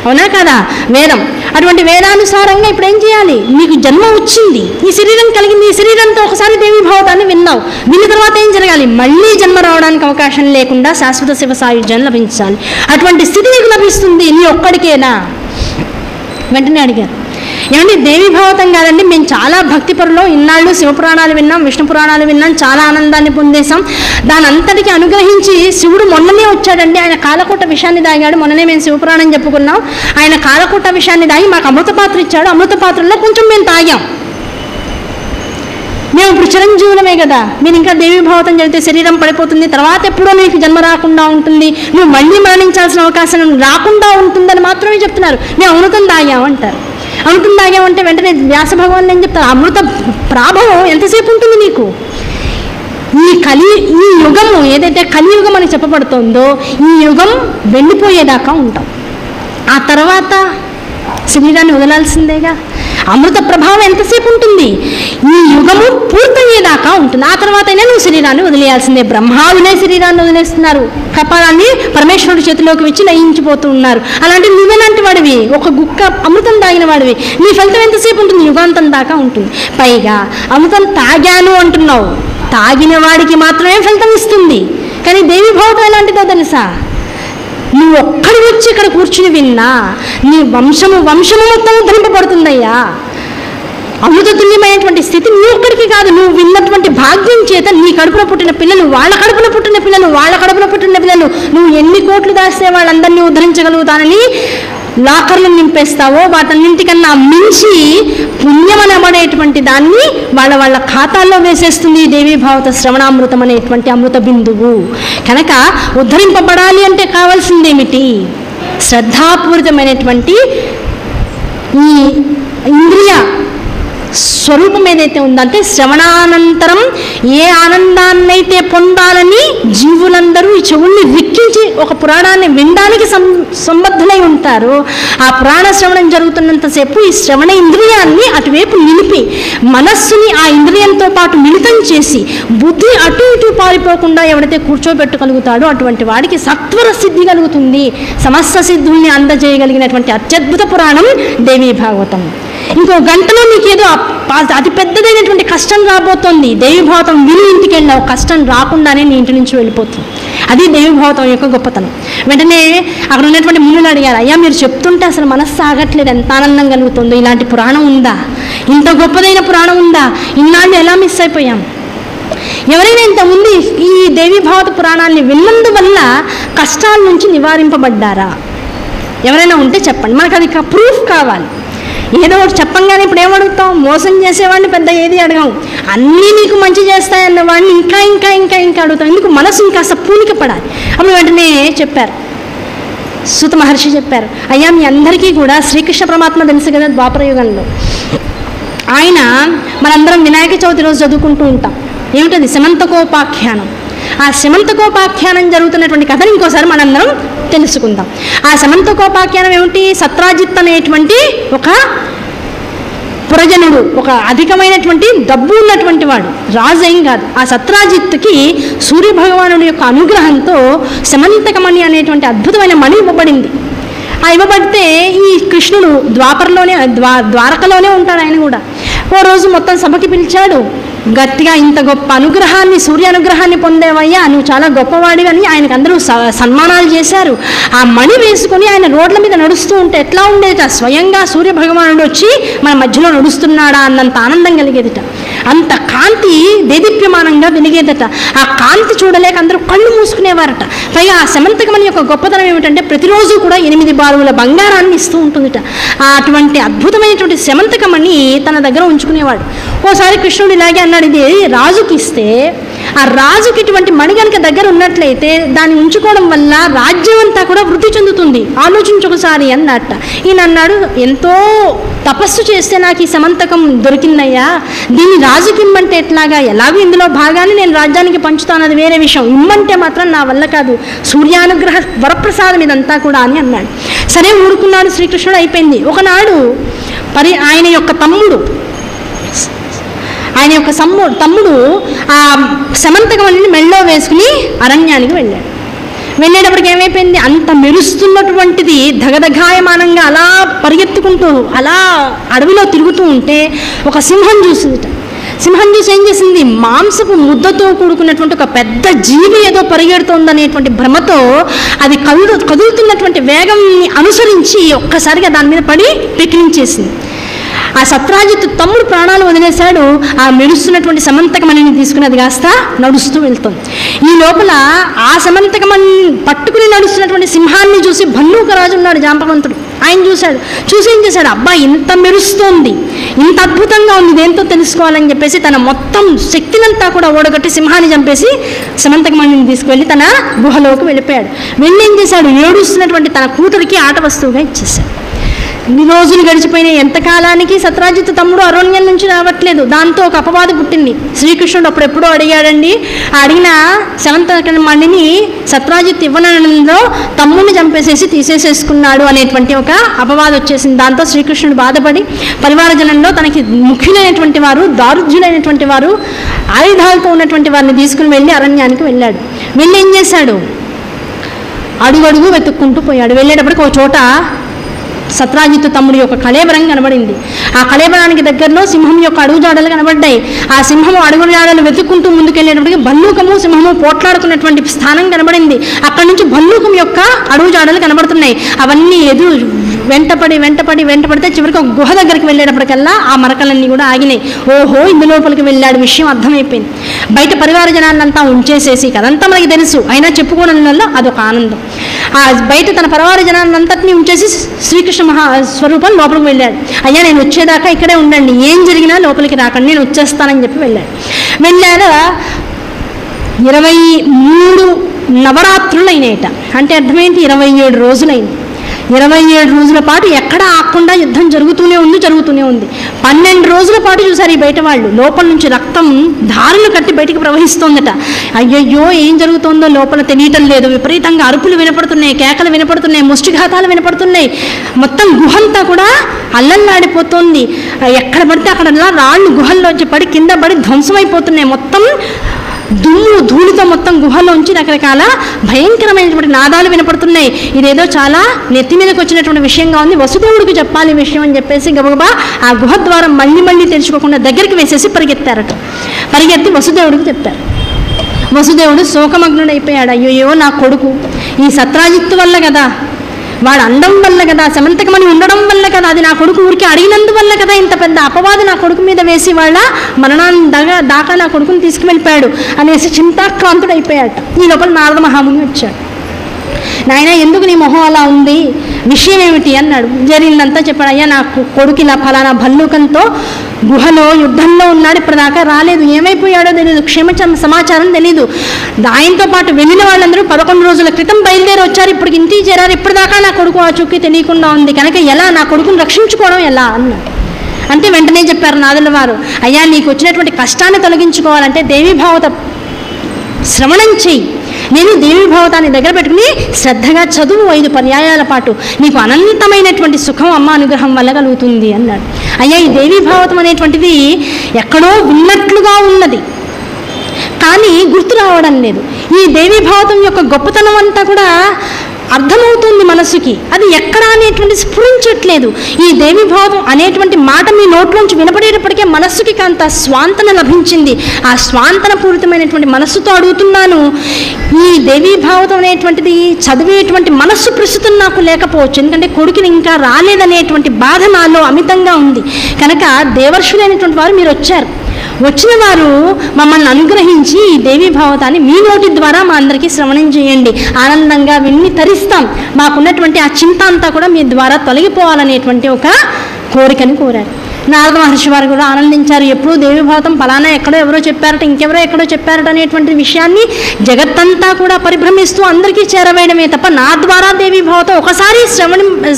అవునా కదా వేదం. అటువంటి వేదానుసారంగా ఇప్పుడు ఏం చేయాలి? నీకు జన్మ వచ్చింది, ఈ శరీరం కలిగింది, ఈ శరీరంతో ఒకసారి దేవీ భాగవతాన్ని విన్నావు, విన్న తర్వాత ఏం జరగాలి? మళ్ళీ జన్మ రావడానికి అవకాశం లేకుండా శాశ్వత శివ సాయుధ్యం లభించాలి. అటువంటి స్థితి నీకు లభిస్తుంది, నీ ఒక్కడికేనా? వెంటనే అడిగారు, ఏమంటే దేవీ భాగవతం కాదండి, మేము చాలా భక్తిపరులో ఇన్నాళ్ళు శివపురాణాలు విన్నాం, విష్ణు పురాణాలు విన్నాం, చాలా ఆనందాన్ని పొందేశాం, దాని అంతటికి అనుగ్రహించి శివుడు మొన్ననే వచ్చాడండి, ఆయన కాలకూట విషయాన్ని దాగాడు. మొన్ననే మేము శివపురాణం చెప్పుకున్నాం, ఆయన కాలకూట విషయాన్ని దాగి మాకు అమృత పాత్ర ఇచ్చాడు, అమృత పాత్రలో కొంచెం మేము తాగాం, మేము ఇప్పుడు చిరంజీవులమే కదా, మీరు ఇంకా దేవీ భాగవతం చదివితే శరీరం పడిపోతుంది, తర్వాత ఎప్పుడో నీకు జన్మ రాకుండా ఉంటుంది, నువ్వు మళ్ళీ మరణించాల్సిన అవకాశం రాకుండా ఉంటుందని మాత్రమే చెప్తున్నారు, మేము అమృతం తాగామంటారు. అమృతం తాగామంటే వెంటనే వ్యాస భగవాన్ ఏం చెప్తారు? అమృత ప్రాభవం ఎంతసేపు ఉంటుంది నీకు? ఈ యుగము ఏదైతే కలియుగం అని చెప్పబడుతుందో ఈ యుగం వెళ్ళిపోయేదాకా ఉంటాం, ఆ తర్వాత శరీరాన్ని వదలాల్సిందేగా. అమృత ప్రభావం ఎంతసేపు ఉంటుంది? ఈ యుగము పూర్తయ్యేదాకా ఉంటుంది, ఆ తర్వాత అయినా నువ్వు శరీరాన్ని వదిలేయాల్సిందే. బ్రహ్మాదులే శరీరాన్ని వదిలేస్తున్నారు, కపాలాన్ని పరమేశ్వరుడి చేతిలోకి వచ్చి లయించిపోతూ ఉన్నారు. అలాంటి నువ్వెలాంటి వాడివి? ఒక గుక్క అమృతం తాగిన వాడివి, నీ ఫలితం ఎంతసేపు ఉంటుంది? యుగాంతం దాకా ఉంటుంది. పైగా అమృతం తాగాను అంటున్నావు, తాగిన వాడికి మాత్రమే ఫలితం ఇస్తుంది. కానీ దేవీ భాగవతం ఎలాంటిదో తెలుసా? నువ్వు ఒక్కడి వచ్చి ఇక్కడ కూర్చుని విన్నా నీ వంశము మొత్తం ఉద్ధరింపబడుతుందయ్యా. అమృతతుల్యమైనటువంటి స్థితి నీ ఒక్కడికి కాదు, నువ్వు విన్నటువంటి భాగ్యం చేత నీ కడుపున పుట్టిన పిల్లలు, వాళ్ళ కడుపున పుట్టిన పిల్లలు, వాళ్ళ కడుపున పుట్టిన పిల్లలు, నువ్వు ఎన్ని కోట్లు దాస్తే వాళ్ళందరినీ ఉద్ధరించగలుగుతానని లాకర్లు నింపేస్తావో వాటన్నింటికన్నా మించి పుణ్యం అనబడేటువంటి దాన్ని వాళ్ళ ఖాతాల్లో వేసేస్తుంది దేవీ భాగవత శ్రవణామృతం అనేటువంటి అమృత బిందువు. కనుక ఉద్ధరింపబడాలి అంటే కావాల్సిందేమిటి? శ్రద్ధాపూరితమైనటువంటి ఈ ఇంద్రియ స్వరూపం ఏదైతే ఉందంటే శ్రవణానంతరం ఏ ఆనందాన్నైతే పొందాలని జీవులందరూ ఈ చెవుల్ని రిక్కించి ఒక పురాణాన్ని వినడానికి సంబద్ధులై ఉంటారు, ఆ పురాణ శ్రవణం జరుగుతున్నంతసేపు ఈ శ్రవణ ఇంద్రియాన్ని అటువైపు నిలిపి మనస్సుని ఆ ఇంద్రియంతో పాటు మిళితం చేసి బుద్ధి అటు ఇటు పారిపోకుండా ఎవడైతే కూర్చోబెట్టగలుగుతాడో అటువంటి వాడికి సత్వర సిద్ధి కలుగుతుంది. సమస్త సిద్ధుల్ని అందజేయగలిగినటువంటి అత్యద్భుత పురాణం దేవీ భాగవతం. ఇంకో గంటలో నీకేదో అతి పెద్దదైనటువంటి కష్టం రాబోతోంది, దేవీ భాగవతం విని ఇంటికి వెళ్ళావు, కష్టం రాకుండానే నీ ఇంటి నుంచి వెళ్ళిపోతుంది. అది దేవీభావతం యొక్క గొప్పతనం. వెంటనే అక్కడ ఉన్నటువంటి మునులు అడిగారు, అయ్యా మీరు చెప్తుంటే అసలు మనస్సు ఆగట్లేదు, ఎంత ఆనందం కలుగుతుందో, ఇలాంటి పురాణం ఉందా, ఇంత గొప్పదైన పురాణం ఉందా, ఇన్నాళ్ళు ఎలా మిస్ అయిపోయాం. ఎవరైనా ఇంతకుముందు ఈ దేవీభావత పురాణాన్ని విన్నందువల్ల కష్టాల నుంచి నివారింపబడ్డారా? ఎవరైనా ఉంటే చెప్పండి, మనకు అది ప్రూఫ్ కావాలి. ఏదో ఒకటి చెప్పంగానే ఇప్పుడు ఏమడుగుతాం, మోసం చేసేవాడిని పెద్ద ఏది అడగాం, అన్నీ నీకు మంచి చేస్తాయన్న వాడిని ఇంకా ఇంకా ఇంకా ఇంకా అడుగుతాం. ఎందుకు? మనసు ఇంకాస్త పూనిక పడాలి. అప్పుడు వెంటనే చెప్పారు, సూత మహర్షి చెప్పారు, అయ్యా మీ అందరికీ కూడా శ్రీకృష్ణ పరమాత్మ తెలుసు కదా, ద్వాపర యుగంలో ఆయన మనందరం వినాయక చవితి రోజు చదువుకుంటూ ఉంటాం. ఏమిటది? శమంతకోపాఖ్యానం. ఆ శమంతకోపాఖ్యానం జరుగుతున్నటువంటి కథను ఇంకోసారి మనందరం తెలుసుకుందాం. ఆ శమంతకోపాఖ్యానం ఏమిటి? సత్రాజిత్ అనేటువంటి ఒక పురజనుడు, ఒక అధికమైనటువంటి డబ్బు ఉన్నటువంటి వాడు, రాజు ఏం కాదు. ఆ సత్రాజిత్తుకి సూర్యభగవానుడి యొక్క అనుగ్రహంతో శమంతకమణి అనేటువంటి అద్భుతమైన మణి ఇవ్వబడింది. ఆ ఇవ్వబడితే ఈ కృష్ణుడు ద్వారకలోనే ఉంటాడు. ఆయన కూడా ఓ రోజు మొత్తం సభకి పిలిచాడు. గట్టిగా, ఇంత గొప్ప అనుగ్రహాన్ని, సూర్య అనుగ్రహాన్ని పొందేవయ్యా, నువ్వు చాలా గొప్పవాడివి అని ఆయనకు అందరూ సన్మానాలు చేశారు. ఆ మణి వేసుకొని ఆయన రోడ్ల మీద నడుస్తూ ఉంటే ఎట్లా ఉండేదిట, స్వయంగా సూర్య భగవానుడు వచ్చి మన మధ్యలో నడుస్తున్నాడా అన్నంత ఆనందం కలిగేదిట. అంత కాంతి దేదీప్యమానంగా వెలిగేదట. ఆ కాంతి చూడలేక అందరూ కళ్ళు మూసుకునేవారట. పైగా ఆ శమంతకమణి యొక్క గొప్పతనం ఏమిటంటే ప్రతిరోజు కూడా 8 బారుల బంగారాన్ని ఇస్తూ ఉంటుందిట. అటువంటి అద్భుతమైనటువంటి శమంతకమణి తన దగ్గర ఉంచుకునేవాడు. ఓసారి కృష్ణుడు ఇలాగే అన్నాడు, ఇది రాజుకి ఇస్తే ఆ రాజుకి ఇటువంటి మణి కనుక దగ్గర ఉన్నట్లయితే దాన్ని ఉంచుకోవడం వల్ల రాజ్యం అంతా కూడా వృద్ధి చెందుతుంది, ఆలోచించొకసారి అన్నట్ట. ఈయన అన్నాడు, ఎంతో తపస్సు చేస్తే నాకు ఈ సమంతకం దొరికిందయ్యా, దీన్ని రాజుకి ఇమ్మంటే ఎట్లాగా, ఎలాగో ఇందులో భాగాన్ని నేను రాజ్యానికి పంచుతాను, అది వేరే విషయం, ఇమ్మంటే మాత్రం నా వల్ల కాదు, సూర్యానుగ్రహ వరప్రసాదం ఇదంతా కూడా అని అన్నాడు. సరే ఊరుకున్నాడు శ్రీకృష్ణుడు. అయిపోయింది. ఒకనాడు ఆయన యొక్క తమ్ముడు ఆ శమంతకమణిని మెళ్ళో వేసుకుని అరణ్యానికి వెళ్ళాడు. వెళ్ళేటప్పటికి ఏమైపోయింది, అంత మెరుస్తున్నటువంటిది దగదగాయమానంగా అలా పరిగెత్తుకుంటూ అలా అడవిలో తిరుగుతూ ఉంటే ఒక సింహం చూసిందిట. సింహం చూసి ఏం చేసింది, మాంసపు ముద్దతో కూడుకున్నటువంటి ఒక పెద్ద జీవి ఏదో పరిగెడుతోందనేటువంటి భ్రమతో అది కదులుతున్నటువంటి వేగంని అనుసరించి ఒక్కసారిగా దాని మీద పడి పెకిలించేసింది. ఆ సత్రాజిత్తు తమ్ముడు ప్రాణాలు వదిలేశాడు. ఆ మెరుస్తున్నటువంటి సమంతకమణిని తీసుకుని అది కాస్త నడుస్తూ వెళ్తుంది. ఈ లోపల ఆ సమంతకమణి పట్టుకుని నడుస్తున్నటువంటి సింహాన్ని చూసి భల్లూకరాజు ఉన్నాడు, జాంబవంతుడు. ఆయన చూసి ఏం చేశాడు, అబ్బా ఇంత మెరుస్తోంది, ఇంత అద్భుతంగా ఉంది, ఇదేంతో తెలుసుకోవాలని చెప్పేసి తన మొత్తం శక్తినంతా కూడా ఓడగట్టి సింహాన్ని చంపేసి సమంతకమణిని తీసుకువెళ్ళి తన గుహలోకి వెళ్ళిపోయాడు. వెళ్ళి ఏం చేశాడు, ఏడుస్తున్నటువంటి తన కూతురికి ఆట వస్తువుగా ఇచ్చేశాడు. ఇన్ని రోజులు గడిచిపోయిన ఎంతకాలానికి సత్రాజిత్ తమ్ముడు అరణ్యం నుంచి రావట్లేదు. దాంతో ఒక అపవాదు పుట్టింది. శ్రీకృష్ణుడు అప్పుడెప్పుడో అడిగాడండి, అడిగిన శమంతకమణిని సత్రాజిత్ ఇవ్వనంలో తమ్ముడిని చంపేసేసి తీసేసేసుకున్నాడు అనేటువంటి ఒక అపవాదు వచ్చేసింది. దాంతో శ్రీకృష్ణుడు బాధపడి పరివార జనంలో తనకి ముఖ్యులైనటువంటి వారు, దారుజ్యులైనటువంటి వారు, ఆయుధాలతో ఉన్నటువంటి వారిని తీసుకుని వెళ్ళి అరణ్యానికి వెళ్ళాడు. వెళ్ళి ఏం చేశాడు, అడుగడుగు వెతుక్కుంటూ పోయాడు. వెళ్ళేటప్పటికి ఒక చోట సత్రాజిత్తు తమ్ముడి యొక్క కళేబరం కనబడింది. ఆ కళేబరానికి దగ్గరలో సింహం యొక్క అడుగుజాడలు కనబడ్డాయి. ఆ సింహము అడుగుజాడలు వెతుక్కుంటూ ముందుకెళ్ళేటప్పటికి భల్లూకము సింహము పోట్లాడుకున్నటువంటి స్థానం కనబడింది. అక్కడి నుంచి భల్లూకం యొక్క అడుగుజాడలు కనబడుతున్నాయి. అవన్నీ వెంటపడితే చివరికి ఒక గుహ దగ్గరికి వెళ్ళేటప్పటికల్లా ఆ మరకలన్నీ కూడా ఆగినాయి. ఓహో, ఇందులోపలికి వెళ్ళాడు, విషయం అర్థమైపోయింది. బయట పరివార జనాన్నంతా ఉంచేసేసి, కదంతా మనకి తెలుసు, అయినా చెప్పుకోవడం వల్ల అదొక ఆనందం. ఆ బయట తన పరివార జనాన్నంతటినీ ఉంచేసి శ్రీకృష్ణ మహాస్వరూపం లోపలికి వెళ్ళాడు. అయ్యా నేను వచ్చేదాకా ఇక్కడే ఉండండి, ఏం జరిగినా లోపలికి రాకండి, నేను వచ్చేస్తానని చెప్పి వెళ్ళాడు. 23 నవరాత్రులు అయినాయట. అంటే అర్థమేంటి, 27 రోజులైంది. 27 రోజుల పాటు ఎక్కడ ఆకుండా యుద్ధం జరుగుతూనే ఉంది. 12 రోజుల పాటు చూసారు ఈ బయట వాళ్ళు. లోపల నుంచి రక్తం ధారలు కట్టి బయటికి ప్రవహిస్తోందట. అయ్యయ్యో ఏం జరుగుతోందో లోపల తెలియటం లేదు. విపరీతంగా అరుపులు వినపడుతున్నాయి, కేకలు వినపడుతున్నాయి, ముష్టిఘాతాలు వినపడుతున్నాయి. మొత్తం గుహంతా కూడా అల్లల్లాడిపోతుంది. ఎక్కడ పడితే అక్కడ రాళ్ళు గుహల్లోంచి పడి కింద పడి ధ్వంసమైపోతున్నాయి. మొత్తం దుమ్ము ధూళితో మొత్తం గుహలోంచి రకరకాల భయంకరమైనటువంటి నాదాలు వినపడుతున్నాయి. ఇదేదో చాలా నెత్తి మీదకి వచ్చినటువంటి విషయంగా ఉంది, వసుదేవుడికి చెప్పాలి ఈ విషయం అని చెప్పేసి గబగబా ఆ గుహ ద్వారం మళ్ళీ తెరుచుకోకుండా దగ్గరికి వేసేసి పరిగెత్తి వసుదేవుడికి చెప్పారు. వసుదేవుడు శోకమగ్నుడైపోయాడు. అయ్యో నా కొడుకు ఈ సత్రాజిత్తు వల్ల కదా, వాడు అందం వల్ల కదా, సమంతకమని ఉండడం వల్ల కదా, అది నా కొడుకు ఊరికి అడిగినందువల్ల కదా ఇంత పెద్ద అపవాదు నా కొడుకు మీద వేసి వాళ్ళ మరణాన్ని దాకా నా కొడుకుని తీసుకువెళ్ళిపోయాడు అనేసి చింతాక్రాంతుడైపోయాడు. ఈ లోపల నారద మహాముని వచ్చాడు. నాయన ఎందుకు నీ మొహం అలా ఉంది, విషయం ఏమిటి అన్నాడు. జరిగిందంతా చెప్పాడు. అయ్యా నా కొడుకు ఇలా ఫలానా భల్లూకంతో గుహలో యుద్ధంలో ఉన్నాడు, ఇప్పటిదాకా రాలేదు, ఏమైపోయాడో తెలియదు, క్షేమ సమాచారం తెలీదు. ఆయనతో పాటు వెళ్ళిన వాళ్ళందరూ 11 రోజుల క్రితం బయలుదేరి వచ్చారు, ఇప్పుడు ఇంటికి చేరారు, ఇప్పటిదాకా నా కొడుకు ఆ చుక్కి తెలియకుండా ఉంది, కనుక ఎలా నా కొడుకుని రక్షించుకోవడం ఎలా అన్నాడు. అంటే వెంటనే చెప్పారు నాదుల వారు, అయ్యా నీకు వచ్చినటువంటి కష్టాన్ని తొలగించుకోవాలంటే దేవీభావత శ్రవణం చెయ్యి, నేను దేవీభావతాన్ని దగ్గర పెట్టుకుని శ్రద్ధగా చదువు 5 పర్యాయాల పాటు, నీకు అనంతమైనటువంటి సుఖం అమ్మ అనుగ్రహం వల్ల కలుగుతుంది అన్నాడు. అయ్యా ఈ దేవీభావతం అనేటువంటిది ఎక్కడో ఉన్నట్లుగా ఉన్నది, కానీ గుర్తు రావడం లేదు. ఈ దేవీభావతం యొక్క గొప్పతనం అంతా కూడా అర్థమవుతుంది మనసుకి, అది ఎక్కడ అనేటువంటి స్ఫురించట్లేదు. ఈ దేవీభావం అనేటువంటి మాట మీ నోట్లోంచి వినపడేటప్పటికే మనస్సుకి కాంత స్వాంతన లభించింది. ఆ స్వాంతన పూరితమైనటువంటి మనస్సుతో అడుగుతున్నాను, ఈ దేవీభావతం అనేటువంటిది చదివేటువంటి మనస్సు ప్రస్తుతం నాకు లేకపోవచ్చు, ఎందుకంటే కొడుకుని ఇంకా రాలేదనేటువంటి బాధ నాలో అమితంగా ఉంది. కనుక దేవర్షులైనటువంటి వారు మీరు వచ్చారు, వచ్చిన వారు మమ్మల్ని అనుగ్రహించి ఈ దేవీభావతాన్ని మీ నోటి ద్వారా మా అందరికీ శ్రవణం చేయండి, ఆనందంగా విన్ని తరిస్తాం, మాకున్నటువంటి ఆ చింత అంతా కూడా మీ ద్వారా తొలగిపోవాలనేటువంటి ఒక కోరికని కోరారు. నారద మహర్షి వారు కూడా ఆనందించారు. ఎప్పుడూ దేవీభావతం ఫలానా ఎక్కడో ఎవరో చెప్పారట, ఇంకెవరో ఎక్కడో చెప్పారట అనేటువంటి విషయాన్ని జగత్తంతా కూడా పరిభ్రమిస్తూ అందరికీ చేరవేయడమే తప్ప నా ద్వారా దేవీభావతం ఒకసారి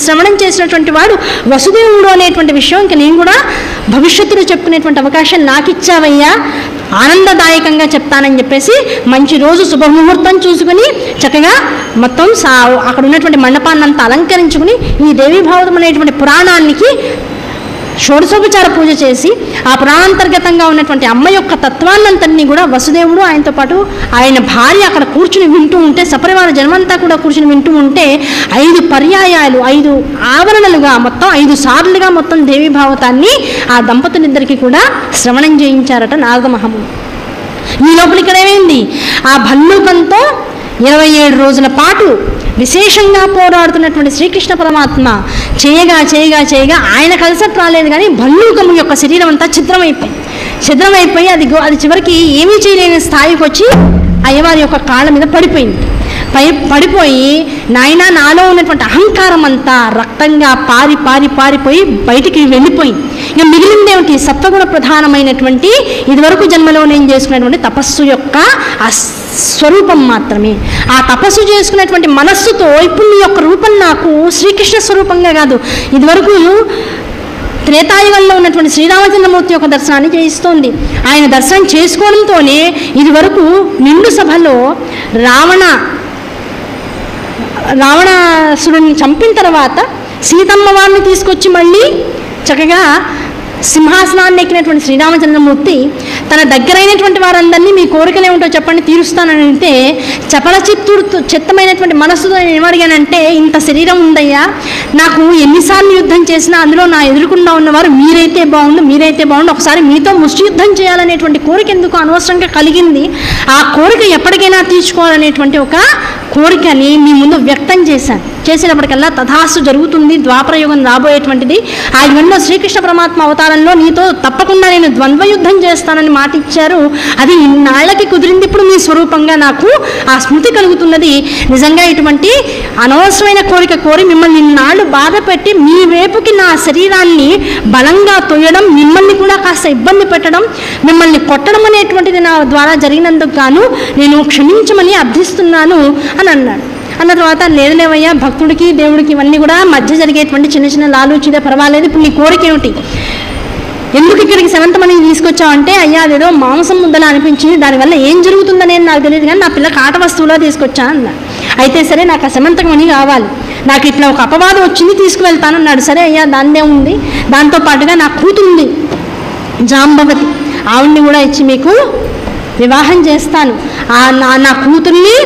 శ్రవణం చేసినటువంటి వాడు వసుదేవుడు అనేటువంటి విషయం ఇంక నేను కూడా భవిష్యత్తులో చెప్పుకునేటువంటి అవకాశం నాకు ఇచ్చావయ్యా, ఆనందదాయకంగా చెప్తానని చెప్పేసి మంచి రోజు శుభముహూర్తం చూసుకుని చక్కగా మొత్తం అక్కడ ఉన్నటువంటి మండపాన్ని అంతా అలంకరించుకుని ఈ దేవీభావతం అనేటువంటి పురాణానికి షోడశోపచార పూజ చేసి ఆ పురాణాంతర్గతంగా ఉన్నటువంటి అమ్మ యొక్క తత్వాన్నంతటినీ కూడా వసుదేవుడు ఆయనతో పాటు ఆయన భార్య అక్కడ కూర్చుని వింటూ ఉంటే, సపరివార జన్మంతా కూడా కూర్చుని వింటూ ఉంటే 5 పర్యాయాలు 5 ఆవరణలుగా మొత్తం 5 సార్లుగా మొత్తం దేవీభావతాన్ని ఆ దంపతులిద్దరికీ కూడా శ్రవణం చేయించారట నారద మహాముని. ఈ లోపల ఇక్కడ ఏమైంది, ఆ భల్లూకంతో 27 రోజుల పాటు విశేషంగా పోరాడుతున్నటువంటి శ్రీకృష్ణ పరమాత్మ చేయగా ఆయన కలిసట్ రాలేదు, కానీ భల్లూకము యొక్క శరీరం అంతా ఛిద్రమైపోయి అది చివరికి ఏమీ చేయలేని స్థాయికి వచ్చి అయ్యవారి యొక్క కాళ్ళ మీద పడిపోయి నాయన నాలో ఉన్నటువంటి అహంకారం అంతా రక్తంగా పారిపోయి బయటికి వెళ్ళిపోయింది. ఇక మిగిలిందేమిటి, సత్వగుణ ప్రధానమైనటువంటి ఇదివరకు జన్మలో నేను చేసుకున్నటువంటి తపస్సు యొక్క ఆ స్వరూపం మాత్రమే. ఆ తపస్సు చేసుకున్నటువంటి మనస్సుతో ఇప్పుడు నీ యొక్క రూపం నాకు శ్రీకృష్ణ స్వరూపంగా కాదు, ఇదివరకు త్రేతాయుగంలో ఉన్నటువంటి శ్రీరామచంద్రమూర్తి యొక్క దర్శనాన్ని చేయిస్తోంది. ఆయన దర్శనం చేసుకోవడంతోనే ఇదివరకు నిండు సభలో రావణాసురుడిని చంపిన తర్వాత సీతమ్మ వారిని తీసుకొచ్చి మళ్ళీ చక్కగా సింహాసనాన్ని ఎక్కినటువంటి శ్రీరామచంద్రమూర్తి తన దగ్గరైనటువంటి వారందరినీ మీ కోరికలు ఏమిటో చెప్పండి తీరుస్తానని అంటే, చపల చిత్తమైనటువంటి మనస్సుతో నేను ఏమడిగానంటే, ఇంత శరీరం ఉందయ్యా, నాకు ఎన్నిసార్లు యుద్ధం చేసినా అందులో నా ఎదురుకుండా ఉన్నవారు మీరైతే బాగుండు, ఒకసారి మీతో ముష్టి యుద్ధం చేయాలనేటువంటి కోరిక ఎందుకు అనవసరంగా కలిగింది, ఆ కోరిక ఎప్పటికైనా తీర్చుకోవాలనేటువంటి ఒక కోరికని మీ ముందు వ్యక్తం చేసినప్పటికల్లా తథాస్తు జరుగుతుంది, ద్వాపరయుగం రాబోయేటువంటిది, ఆ యుగంలో శ్రీకృష్ణ పరమాత్మ అవతారంలో నీతో తప్పకుండా నేను ద్వంద్వ యుద్ధం చేస్తానని మాట ఇచ్చారు, అది ఇన్నాళ్ళకి కుదిరింది, ఇప్పుడు మీ స్వరూపంగా నాకు ఆ స్మృతి కలుగుతున్నది. నిజంగా ఇటువంటి అనవసరమైన కోరిక కోరి మిమ్మల్ని ఇన్నాళ్ళు బాధ పెట్టి మీ వైపుకి నా శరీరాన్ని బలంగా తొయ్యడం, మిమ్మల్ని కూడా కాస్త ఇబ్బంది పెట్టడం, మిమ్మల్ని కొట్టడం అనేటువంటిది నా ద్వారా జరిగినందుకు గాను నేను క్షమించమని అర్థిస్తున్నాను అని అన్నాడు. అన్న తర్వాత లేదులేవయ్యా, భక్తుడికి దేవుడికి ఇవన్నీ కూడా మధ్య జరిగేటువంటి చిన్న లాలూచిదే, పర్వాలేదు, ఇప్పుడు నీ కోరిక ఏమిటి, ఎందుకు ఇక్కడికి సెవంతమని తీసుకొచ్చావంటే, అయ్యా అదేదో మాంసం ముద్దలా అనిపించింది, దానివల్ల ఏం జరుగుతుందనేది నాకు తెలియదు, కానీ నా పిల్లకి ఆట వస్తువులా తీసుకొచ్చాను అన్నా. అయితే సరే నాకు ఆ సెమంతకమని కావాలి, నాకు ఇట్లా ఒక అపవాదం వచ్చింది తీసుకువెళ్తానన్నాడు. సరే అయ్యా దాన్నే ఉంది, దాంతోపాటుగా నా కూతురుంది జాంబవతి, ఆవిడ్ని కూడా ఇచ్చి మీకు వివాహం చేస్తాను, నా కూతుర్ని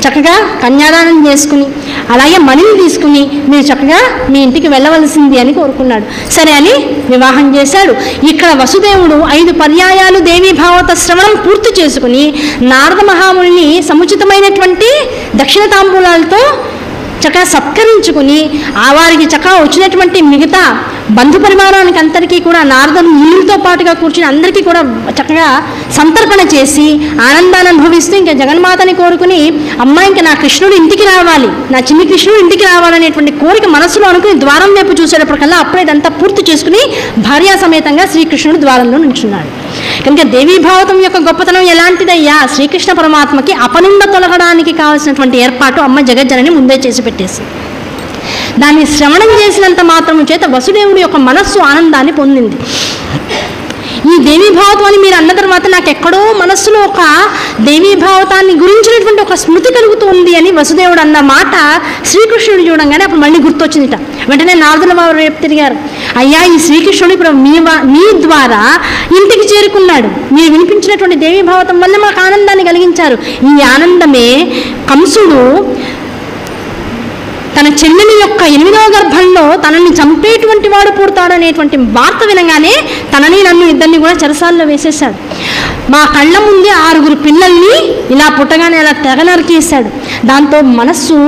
చక్కగా కన్యాదానం చేసుకుని అలాగే మణిని తీసుకుని మీరు చక్కగా మీ ఇంటికి వెళ్ళవలసింది అని కోరుకున్నాడు. సరే అని వివాహం చేశాడు. ఇక్కడ వసుదేవుడు 5 పర్యాయాలు దేవీ భాగవత శ్రవణం పూర్తి చేసుకుని నారద మహాముని సముచితమైనటువంటి దక్షిణ తాంబూలాలతో చక్కగా సత్కరించుకుని ఆ వారికి చక్కగా వచ్చినటువంటి మిగతా బంధు పరివారానికి అందరికీ కూడా నారదుడు నీళ్ళతో పాటుగా కూర్చుని అందరికీ కూడా చక్కగా సంతర్పణ చేసి ఆనందాన్ని అనుభవిస్తూ ఇంకా జగన్మాతని కోరుకుని అమ్మ ఇంకా నా కృష్ణుడు ఇంటికి రావాలి, నా చిన్ని కృష్ణుడు ఇంటికి రావాలనేటువంటి కోరిక మనసులో అనుకుని ద్వారం వైపు చూసేటప్పటికల్లా అప్పుడే ఇదంతా పూర్తి చేసుకుని భార్యా సమేతంగా శ్రీకృష్ణుడు ద్వారంలో నిల్చున్నాడు. కనుక దేవీ భాగవతం యొక్క గొప్పతనం ఎలాంటిదయ్యా? శ్రీకృష్ణ పరమాత్మకి అపనింద తొలగడానికి కావాల్సినటువంటి ఏర్పాటు అమ్మ జగజ్జనని ముందే చేసి పెట్టేసి దాన్ని శ్రవణం చేసినంత మాత్రము చేత వసుదేవుడి యొక్క మనస్సు ఆనందాన్ని పొందింది. ఈ దేవీ భాగవతాన్ని మీరు అన్న తర్వాత నాకు ఎక్కడో మనస్సులో ఒక దేవీ భాగవతాన్ని గురించినటువంటి ఒక స్మృతి కలుగుతుంది అని వసుదేవుడు అన్న మాట శ్రీకృష్ణుడు చూడంగానే అప్పుడు మళ్ళీ గుర్తొచ్చిందిట. వెంటనే నారదుల వారు రేపు తిరిగారు, అయ్యా ఈ శ్రీకృష్ణుడు ఇప్పుడు మీ ద్వారా ఇంటికి చేరుకున్నాడు, మీరు వినిపించినటువంటి దేవీ భాగవతం వల్ల మాకు ఆనందాన్ని కలిగించారు. ఈ ఆనందమే కంసుడు తన చెల్లెలి యొక్క 8వ గర్భంలో తనని చంపేటువంటి వాడు పుడతాడనేటువంటి వార్త వినగానే తనని నన్ను ఇద్దరిని కూడా చెరసాల్లో వేసేశాడు. మా కళ్ళ ముందే 6 పిల్లల్ని ఇలా పుట్టగానే అలా తెగ నరికేశాడు. దాంతో మనస్సు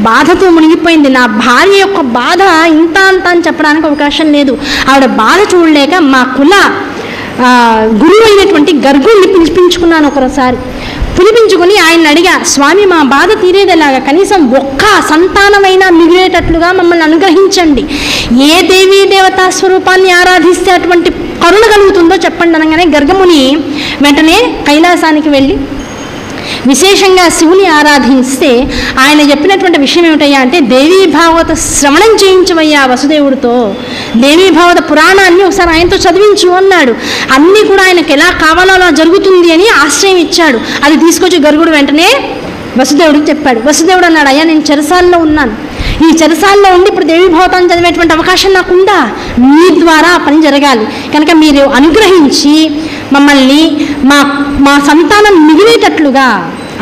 బాధతో మునిగిపోయింది. నా భార్య యొక్క బాధ ఇంత అంత అని చెప్పడానికి అవకాశం లేదు. ఆవిడ బాధ చూడలేక మా కుల గురువు అయినటువంటి గర్గుణ్ణి పిలిపించుకున్నాను. ఒకసారి పిలిపించుకుని ఆయన అడిగా, స్వామి మా బాధ తీరేదేలాగా కనీసం ఒక్క సంతానమైనా మిగిలేటట్లుగా మమ్మల్ని అనుగ్రహించండి, ఏ దేవీ దేవతా స్వరూపాన్ని ఆరాధిస్తే అటువంటి కరుణ కలుగుతుందో చెప్పండి అనగానే గర్గముని వెంటనే కైలాసానికి వెళ్ళి విశేషంగా శివుని ఆరాధిస్తే ఆయన చెప్పినటువంటి విషయం ఏమిటయ్యా అంటే, దేవీ భాగవత శ్రవణం చేయించవయ్యా వసుదేవుడితో, దేవీ భాగవత పురాణాన్ని ఒకసారి ఆయనతో చదివించు అన్నాడు. అన్నీ కూడా ఆయనకు ఎలా కావాలో అలా జరుగుతుంది అని ఆశ్రయం ఇచ్చాడు. అది తీసుకొచ్చి గరుగుడు వెంటనే వసుదేవుడికి చెప్పాడు. వసుదేవుడు అన్నాడు, అయ్యా నేను చెరసాల్లో ఉన్నాను, ఈ చెరసాల్లో ఉండి ఇప్పుడు దేవీ భాగవతాన్ని చదివేటువంటి అవకాశం నాకుందా? మీ ద్వారా పని జరగాలి కనుక మీరు అనుగ్రహించి మమ్మల్ని మా సంతానం మిగిలేటట్లుగా,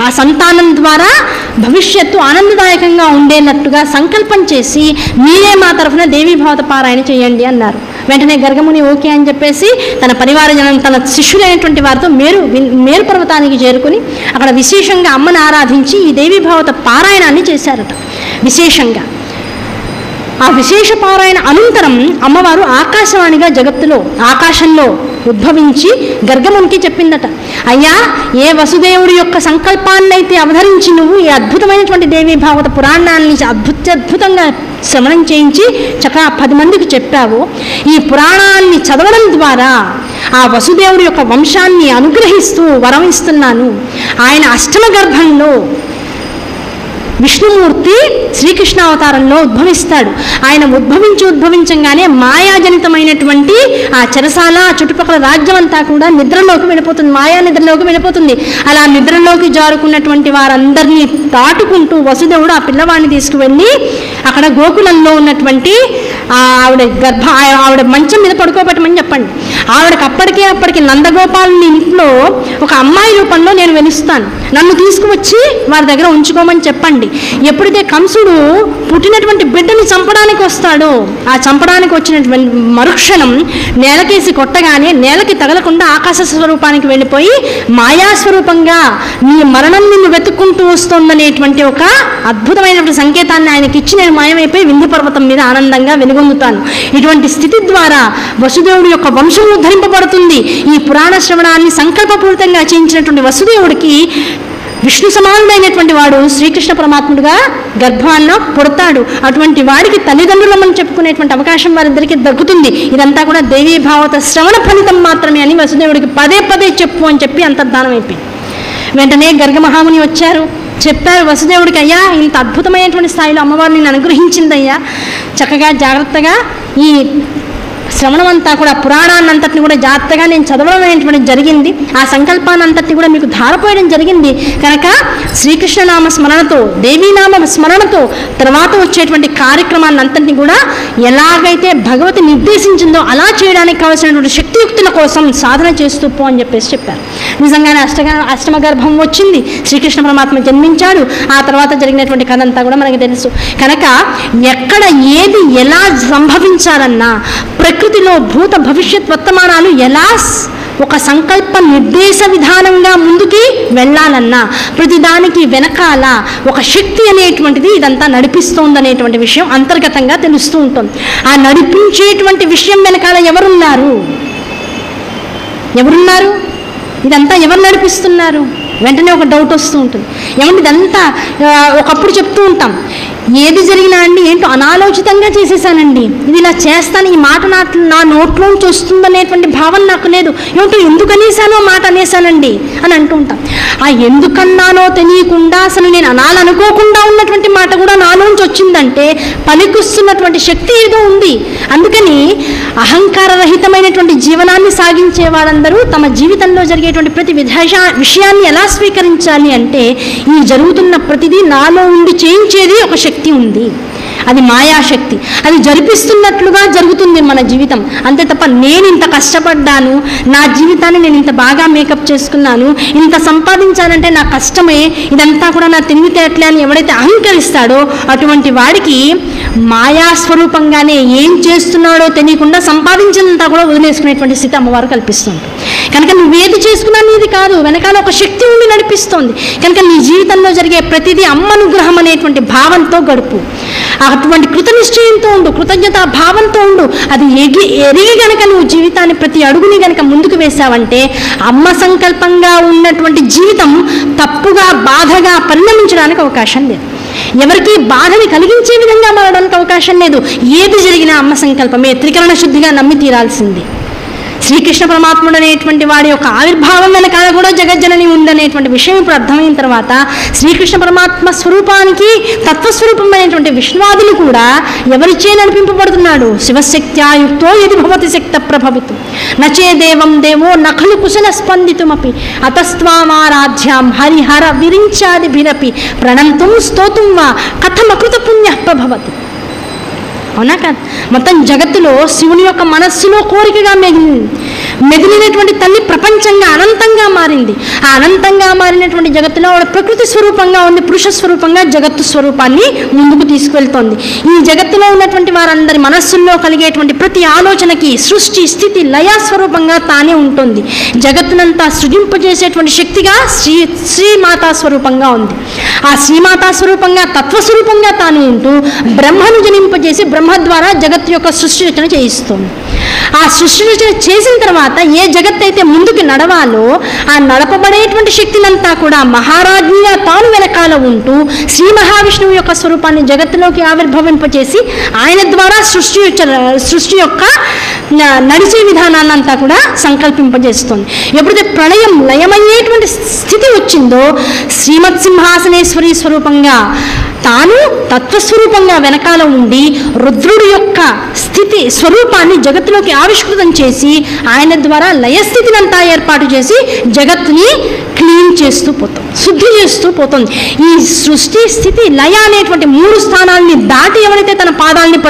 ఆ సంతానం ద్వారా భవిష్యత్తు ఆనందదాయకంగా ఉండేటట్టుగా సంకల్పం చేసి మీరే మా తరఫున దేవీ భాగవత పారాయణ చేయండి అన్నారు. వెంటనే గర్గముని ఓకే అని చెప్పేసి తన పరివార జనం తన శిష్యులైనటువంటి వారితో మేరు పర్వతానికి చేరుకుని అక్కడ విశేషంగా అమ్మను ఆరాధించి ఈ దేవీ భాగవత పారాయణాన్ని చేశారట. విశేషంగా ఆ విశేష పారాయణ అనంతరం అమ్మవారు ఆకాశవాణిగా జగత్తులో ఆకాశంలో ఉద్భవించి గర్గమునికి చెప్పిందట, అయ్యా ఏ వసుదేవుడి యొక్క సంకల్పాన్నైతే అవతరించి నువ్వు ఈ అద్భుతమైనటువంటి దేవీ భాగవత పురాణాన్ని అద్భుతంగా శ్రవణం చేయించి చక్కగా 10 మందికి చెప్పావు, ఈ పురాణాన్ని చదవడం ద్వారా ఆ వసుదేవుడి యొక్క వంశాన్ని అనుగ్రహిస్తూ వరం ఇస్తున్నాను. ఆయన అష్టమ గర్భంలో విష్ణుమూర్తి శ్రీకృష్ణ అవతారంలో ఉద్భవిస్తాడు. ఆయన ఉద్భవించంగానే మాయాజనితమైనటువంటి ఆ చెరసాల చుట్టుపక్కల రాజ్యం అంతా కూడా నిద్రలోకి వెళ్ళిపోతుంది, మాయా నిద్రలోకి వెళ్ళిపోతుంది. అలా నిద్రలోకి జారుకున్నటువంటి వారందరినీ దాటుకుంటూ వసుదేవుడు ఆ పిల్లవాడిని తీసుకువెళ్ళి అక్కడ గోకులంలో ఉన్నటువంటి ఆవిడ మంచం మీద పడుకోబెట్టమని చెప్పండి. ఆవిడకి అప్పటికి నందగోపాలుని ఇంట్లో ఒక అమ్మాయి రూపంలో నేను వెలుస్తాను, నన్ను తీసుకువచ్చి వారి దగ్గర ఉంచుకోమని చెప్పండి. ఎప్పుడైతే కంసుడు పుట్టినటువంటి బిడ్డని చంపడానికి వస్తాడో ఆ చంపడానికి వచ్చినటువంటి మరుక్షణం నేలకేసి కొట్టగానే నేలకి తగలకుండా ఆకాశ స్వరూపానికి వెళ్ళిపోయి మాయాస్వరూపంగా నీ మరణం నిన్ను వెతుక్కుంటూ వస్తుందనేటువంటి ఒక అద్భుతమైనటువంటి సంకేతాన్ని ఆయనకి ఇచ్చి నేను మాయమైపోయి వింధ్య పర్వతం మీద ఆనందంగా వెలుగొందుతాను. ఇటువంటి స్థితి ద్వారా వసుదేవుడి యొక్క వంశం ఉద్ధరింపబడుతుంది. ఈ పురాణ శ్రవణాన్ని సంకల్పపూరితంగా చేయించినటువంటి వసుదేవుడికి విష్ణు సమానుడైనటువంటి వాడు శ్రీకృష్ణ పరమాత్ముడుగా గర్భాన్న పుడతాడు. అటువంటి వాడికి తల్లిదండ్రులమని చెప్పుకునేటువంటి అవకాశం వారిద్దరికీ దక్కుతుంది. ఇదంతా కూడా దేవీ భాగవత శ్రవణ ఫలితం మాత్రమే అని వసుదేవుడికి పదే చెప్పు అని చెప్పి అంతర్ధానం అయిపోయింది. వెంటనే గర్గ మహాముని వచ్చారు, చెప్పారు వసుదేవుడికి, అయ్యా ఇంత అద్భుతమైనటువంటి స్థాయిలో అమ్మవారిని నేను అనుగ్రహించిందయ్యా, చక్కగా జాగ్రత్తగా ఈ శ్రవణం అంతా కూడా పురాణాన్ని అంతటిని కూడా జాగ్రత్తగా నేను చదవడం అనేటువంటిది జరిగింది. ఆ సంకల్పాన్ని అంతటిని కూడా మీకు ధారపోయడం జరిగింది. కనుక శ్రీకృష్ణనామ స్మరణతో దేవీనామ స్మరణతో తర్వాత వచ్చేటువంటి కార్యక్రమాన్ని అంతటిని కూడా ఎలాగైతే భగవతి నిర్దేశించిందో అలా చేయడానికి కావాల్సినటువంటి శక్తియుక్తుల కోసం సాధన చేస్తూ పో అని చెప్పేసి చెప్పారు. నిజంగానే అష్టమ గర్భం వచ్చింది, శ్రీకృష్ణ పరమాత్మ జన్మించాడు. ఆ తర్వాత జరిగినటువంటి కథ అంతా కూడా మనకి తెలుసు. కనుక ఎక్కడ ఏది ఎలా సంభవించాలన్నా, ప్రకృతిలో భూత భవిష్యత్ వర్తమానాలు ఎలా ఒక సంకల్ప నిర్దేశ విధానంగా ముందుకి వెళ్ళాలన్నా ప్రతిదానికి వెనకాల ఒక శక్తి అనేటువంటిది ఇదంతా నడిపిస్తోందనేటువంటి విషయం అంతర్గతంగా తెలుస్తూ ఉంటుంది. ఆ నడిపించేటువంటి విషయం వెనకాల ఎవరున్నారు? ఇదంతా ఎవరు నడిపిస్తున్నారు? వెంటనే ఒక డౌట్ వస్తూ ఉంటుంది. ఏమంటే ఇదంతా ఒకప్పుడు చెప్తూ ఉంటాం, ఏది జరిగినా అండి ఏంటో అనాలోచితంగా చేసేసానండి, ఇది ఇలా చేస్తాను, ఈ మాట నా నోట్లోంచి వస్తుందనేటువంటి భావన నాకు లేదు, ఏమిటో ఎందుకు అనేసానో మాట అనేసానండి అని అంటూ ఉంటాం. ఆ ఎందుకన్నానో తెలియకుండా అసలు నేను అనాలనుకోకుండా ఉన్నటువంటి మాట కూడా నాలోంచి వచ్చిందంటే పలికిస్తున్నటువంటి శక్తి ఏదో ఉంది. అందుకని అహంకారరహితమైనటువంటి జీవనాన్ని సాగించే వాళ్ళందరూ తమ జీవితంలో జరిగేటువంటి ప్రతి విషయాన్ని ఎలా స్వీకరించాలి అంటే, ఈ జరుగుతున్న ప్రతిదీ నాలో ఉండి చేయించేది ఒక శక్తి ఉంది, అది మాయాశక్తి, అది జరిపిస్తున్నట్లుగా జరుగుతుంది మన జీవితం. అంతే తప్ప నేను ఇంత కష్టపడ్డాను, నా జీవితాన్ని నేను ఇంత బాగా మేకప్ చేసుకున్నాను, ఇంత సంపాదించాలంటే నా కష్టమే, ఇదంతా కూడా నా తెలివితేటలే అని ఎవడైతే అహంకరిస్తాడో అటువంటి వాడికి మాయాస్వరూపంగానే ఏం చేస్తున్నాడో తెలియకుండా సంపాదించినంతా కూడా వదిలేసుకునేటువంటి స్థితి అమ్మవారు కల్పిస్తుంది. కనుక నువ్వేది చేసుకున్నా నీది కాదు, వెనకాల ఒక శక్తి ఉండి నడిపిస్తోంది. కనుక నీ జీవితంలో జరిగే ప్రతిదీ అమ్మనుగ్రహం అనేటువంటి భావంతో గడుపు. అటువంటి కృతనిశ్చయంతో ఉండు, కృతజ్ఞతా భావంతో ఉండు. అది ఎరిగి గనక నువ్వు జీవితాన్ని ప్రతి అడుగుని గనక ముందుకు వేశావంటే అమ్మ సంకల్పంగా ఉన్నటువంటి జీవితం తప్పుగా బాధగా పరిణమించడానికి అవకాశం లేదు. ఎవరికి బాధని కలిగించే విధంగా మారడానికి అవకాశం లేదు. ఏది జరిగినా అమ్మ సంకల్పమే, త్రికరణ శుద్ధిగా నమ్మి తీరాల్సింది. శ్రీకృష్ణ పరమాత్ముడు అనేటువంటి వాడి యొక్క ఆవిర్భావం వెనకాల కూడా జగజ్జనని ఉందనేటువంటి విషయం ఇప్పుడు అర్థమైన తర్వాత శ్రీకృష్ణ పరమాత్మ స్వరూపానికి తత్వస్వరూపమైనటువంటి విష్ణువాదులు కూడా ఎవరిచే నడిపింపబడుతున్నాడు? శివశక్త్యాయుక్తో యది భవతి శక్త ప్రభవితం నచే దేవం దేవో నఖలు కుశల స్పందితుమపి అతస్త్వామారాధ్యాం హరిహర విరించాదిభిరపి ప్రణంతుం స్తోతుం వా కథమకృత పుణ్య ప్రభవతి. అవునా కాదు? మొత్తం జగత్తులో శివుని యొక్క మనస్సులో కోరికగా మెదిలినటువంటి తల్లి ప్రపంచంగా అనంతంగా మారింది. ఆ అనంతంగా మారినటువంటి జగత్తులో ఆవిడ ప్రకృతి స్వరూపంగా ఉంది, పురుష స్వరూపంగా జగత్తు స్వరూపాన్ని ముందుకు తీసుకువెళ్తోంది. ఈ జగత్తులో ఉన్నటువంటి వారందరి మనస్సుల్లో కలిగేటువంటి ప్రతి ఆలోచనకి సృష్టి స్థితి లయ స్వరూపంగా తానే ఉంటుంది. జగత్తునంతా సృజింపజేసేటువంటి శక్తిగా శ్రీమాతా స్వరూపంగా ఉంది. ఆ శ్రీమాతా స్వరూపంగా తత్వస్వరూపంగా తాను ఉంటూ బ్రహ్మను జనింపజేసి బ్రహ్మ ద్వారా జగత్తు యొక్క సృష్టి రచన చేయిస్తుంది. ఆ సృష్టి రచన చేసిన తర్వాత ఏ జగత్ అయితే ముందుకు నడవాలో ఆ నడపబడేటువంటి శక్తినంతా కూడా మహారాజ్ఞిగా తాను వెనకాల ఉంటూ శ్రీ మహావిష్ణువు యొక్క స్వరూపాన్ని జగత్తులోకి ఆవిర్భవింపచేసి ఆయన ద్వారా సృష్టి యొక్క నడిచే విధానాన్నంతా కూడా సంకల్పింపజేస్తుంది. ఎప్పుడైతే ప్రళయం లయమయ్యేటువంటి స్థితి వచ్చిందో శ్రీమత్ సింహాసనేశ్వరి స్వరూపంగా తాను తత్వస్వరూపంగా వెనకాల ఉండి రుద్రుడి యొక్క స్థితి స్వరూపాన్ని జగత్తులోకి ఆవిష్కృతం చేసి ఆయన ద్వారా లయస్థితినంతా ఏర్పాటు చేసి జగత్తుని క్లీన్ చేస్తూ పోతాం, శుద్ధి చేస్తూ పోతుంది. ఈ సృష్టి స్థితి లయ అనేటువంటి 3 స్థానాల్ని దాటి ఎవరైతే తన పాదాలని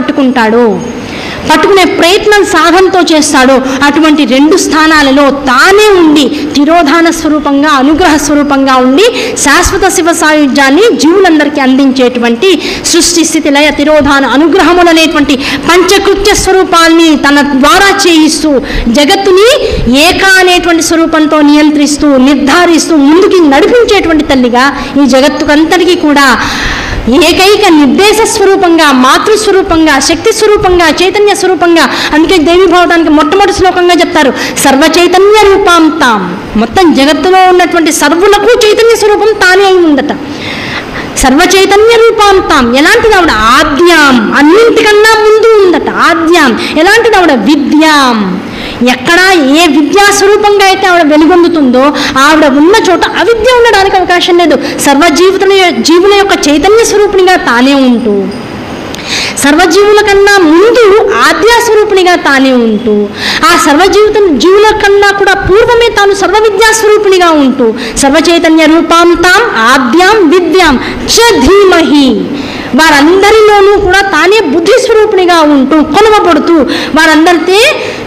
పట్టుకునే ప్రయత్నం సాధనతో చేస్తాడో అటువంటి 2 స్థానాలలో తానే ఉండి తిరోధాన స్వరూపంగా అనుగ్రహ స్వరూపంగా ఉండి శాశ్వత శివ సాయుధ్యాన్ని జీవులందరికీ అందించేటువంటి సృష్టి స్థితి లయ తిరోధాన అనుగ్రహములనేటువంటి పంచకృత్య స్వరూపాన్ని తన ద్వారా చేయిస్తూ జగత్తుని ఏక అనేటువంటి స్వరూపంతో నియంత్రిస్తూ నిర్ధారిస్తూ ముందుకి నడిపించేటువంటి తల్లిగా ఈ జగత్తుకంతటికీ కూడా ఏకైక నిర్దేశ స్వరూపంగా మాతృస్వరూపంగా శక్తి స్వరూపంగా చైతన్య స్వరూపంగా. అందుకే దేవి భావతానికి మొట్టమొదటి శ్లోకంగా చెప్తారు సర్వ చైతన్య రూపాంతాం. మొత్తం జగత్తులో ఉన్నటువంటి సర్వులకు చైతన్య స్వరూపం తానే అయి ఉందట. సర్వ చైతన్య రూపాంతాం. ఎలాంటిది ఆవిడ? ఆద్యాం, అన్నింటికన్నా ముందు ఉందట. ఆద్యాం ఎలాంటిది ఆవిడ? విద్యాం. ఎక్కడ ఏ విద్యాస్వరూపంగా అయితే ఆవిడ వెలుగొందుతుందో ఆవిడ ఉన్న చోట అవిద్య ఉండడానికి అవకాశం లేదు. జీవుల యొక్క చైతన్య స్వరూపిణిగా తానే ఉంటూ సర్వజీవుల కన్నా ముందు ఆద్యాస్వరూపిణిగా తానే ఉంటూ ఆ జీవుల కన్నా కూడా పూర్వమే తాను సర్వ విద్యాస్వరూపిణిగా ఉంటూ సర్వచైతన్య రూపాంతాం ఆద్యాం విద్యాం చ ధీమహి వారందరిలోనూ కూడా తానే బుద్ధి స్వరూపిణిగా ఉంటూ కొలవబడుతూ వారందరితో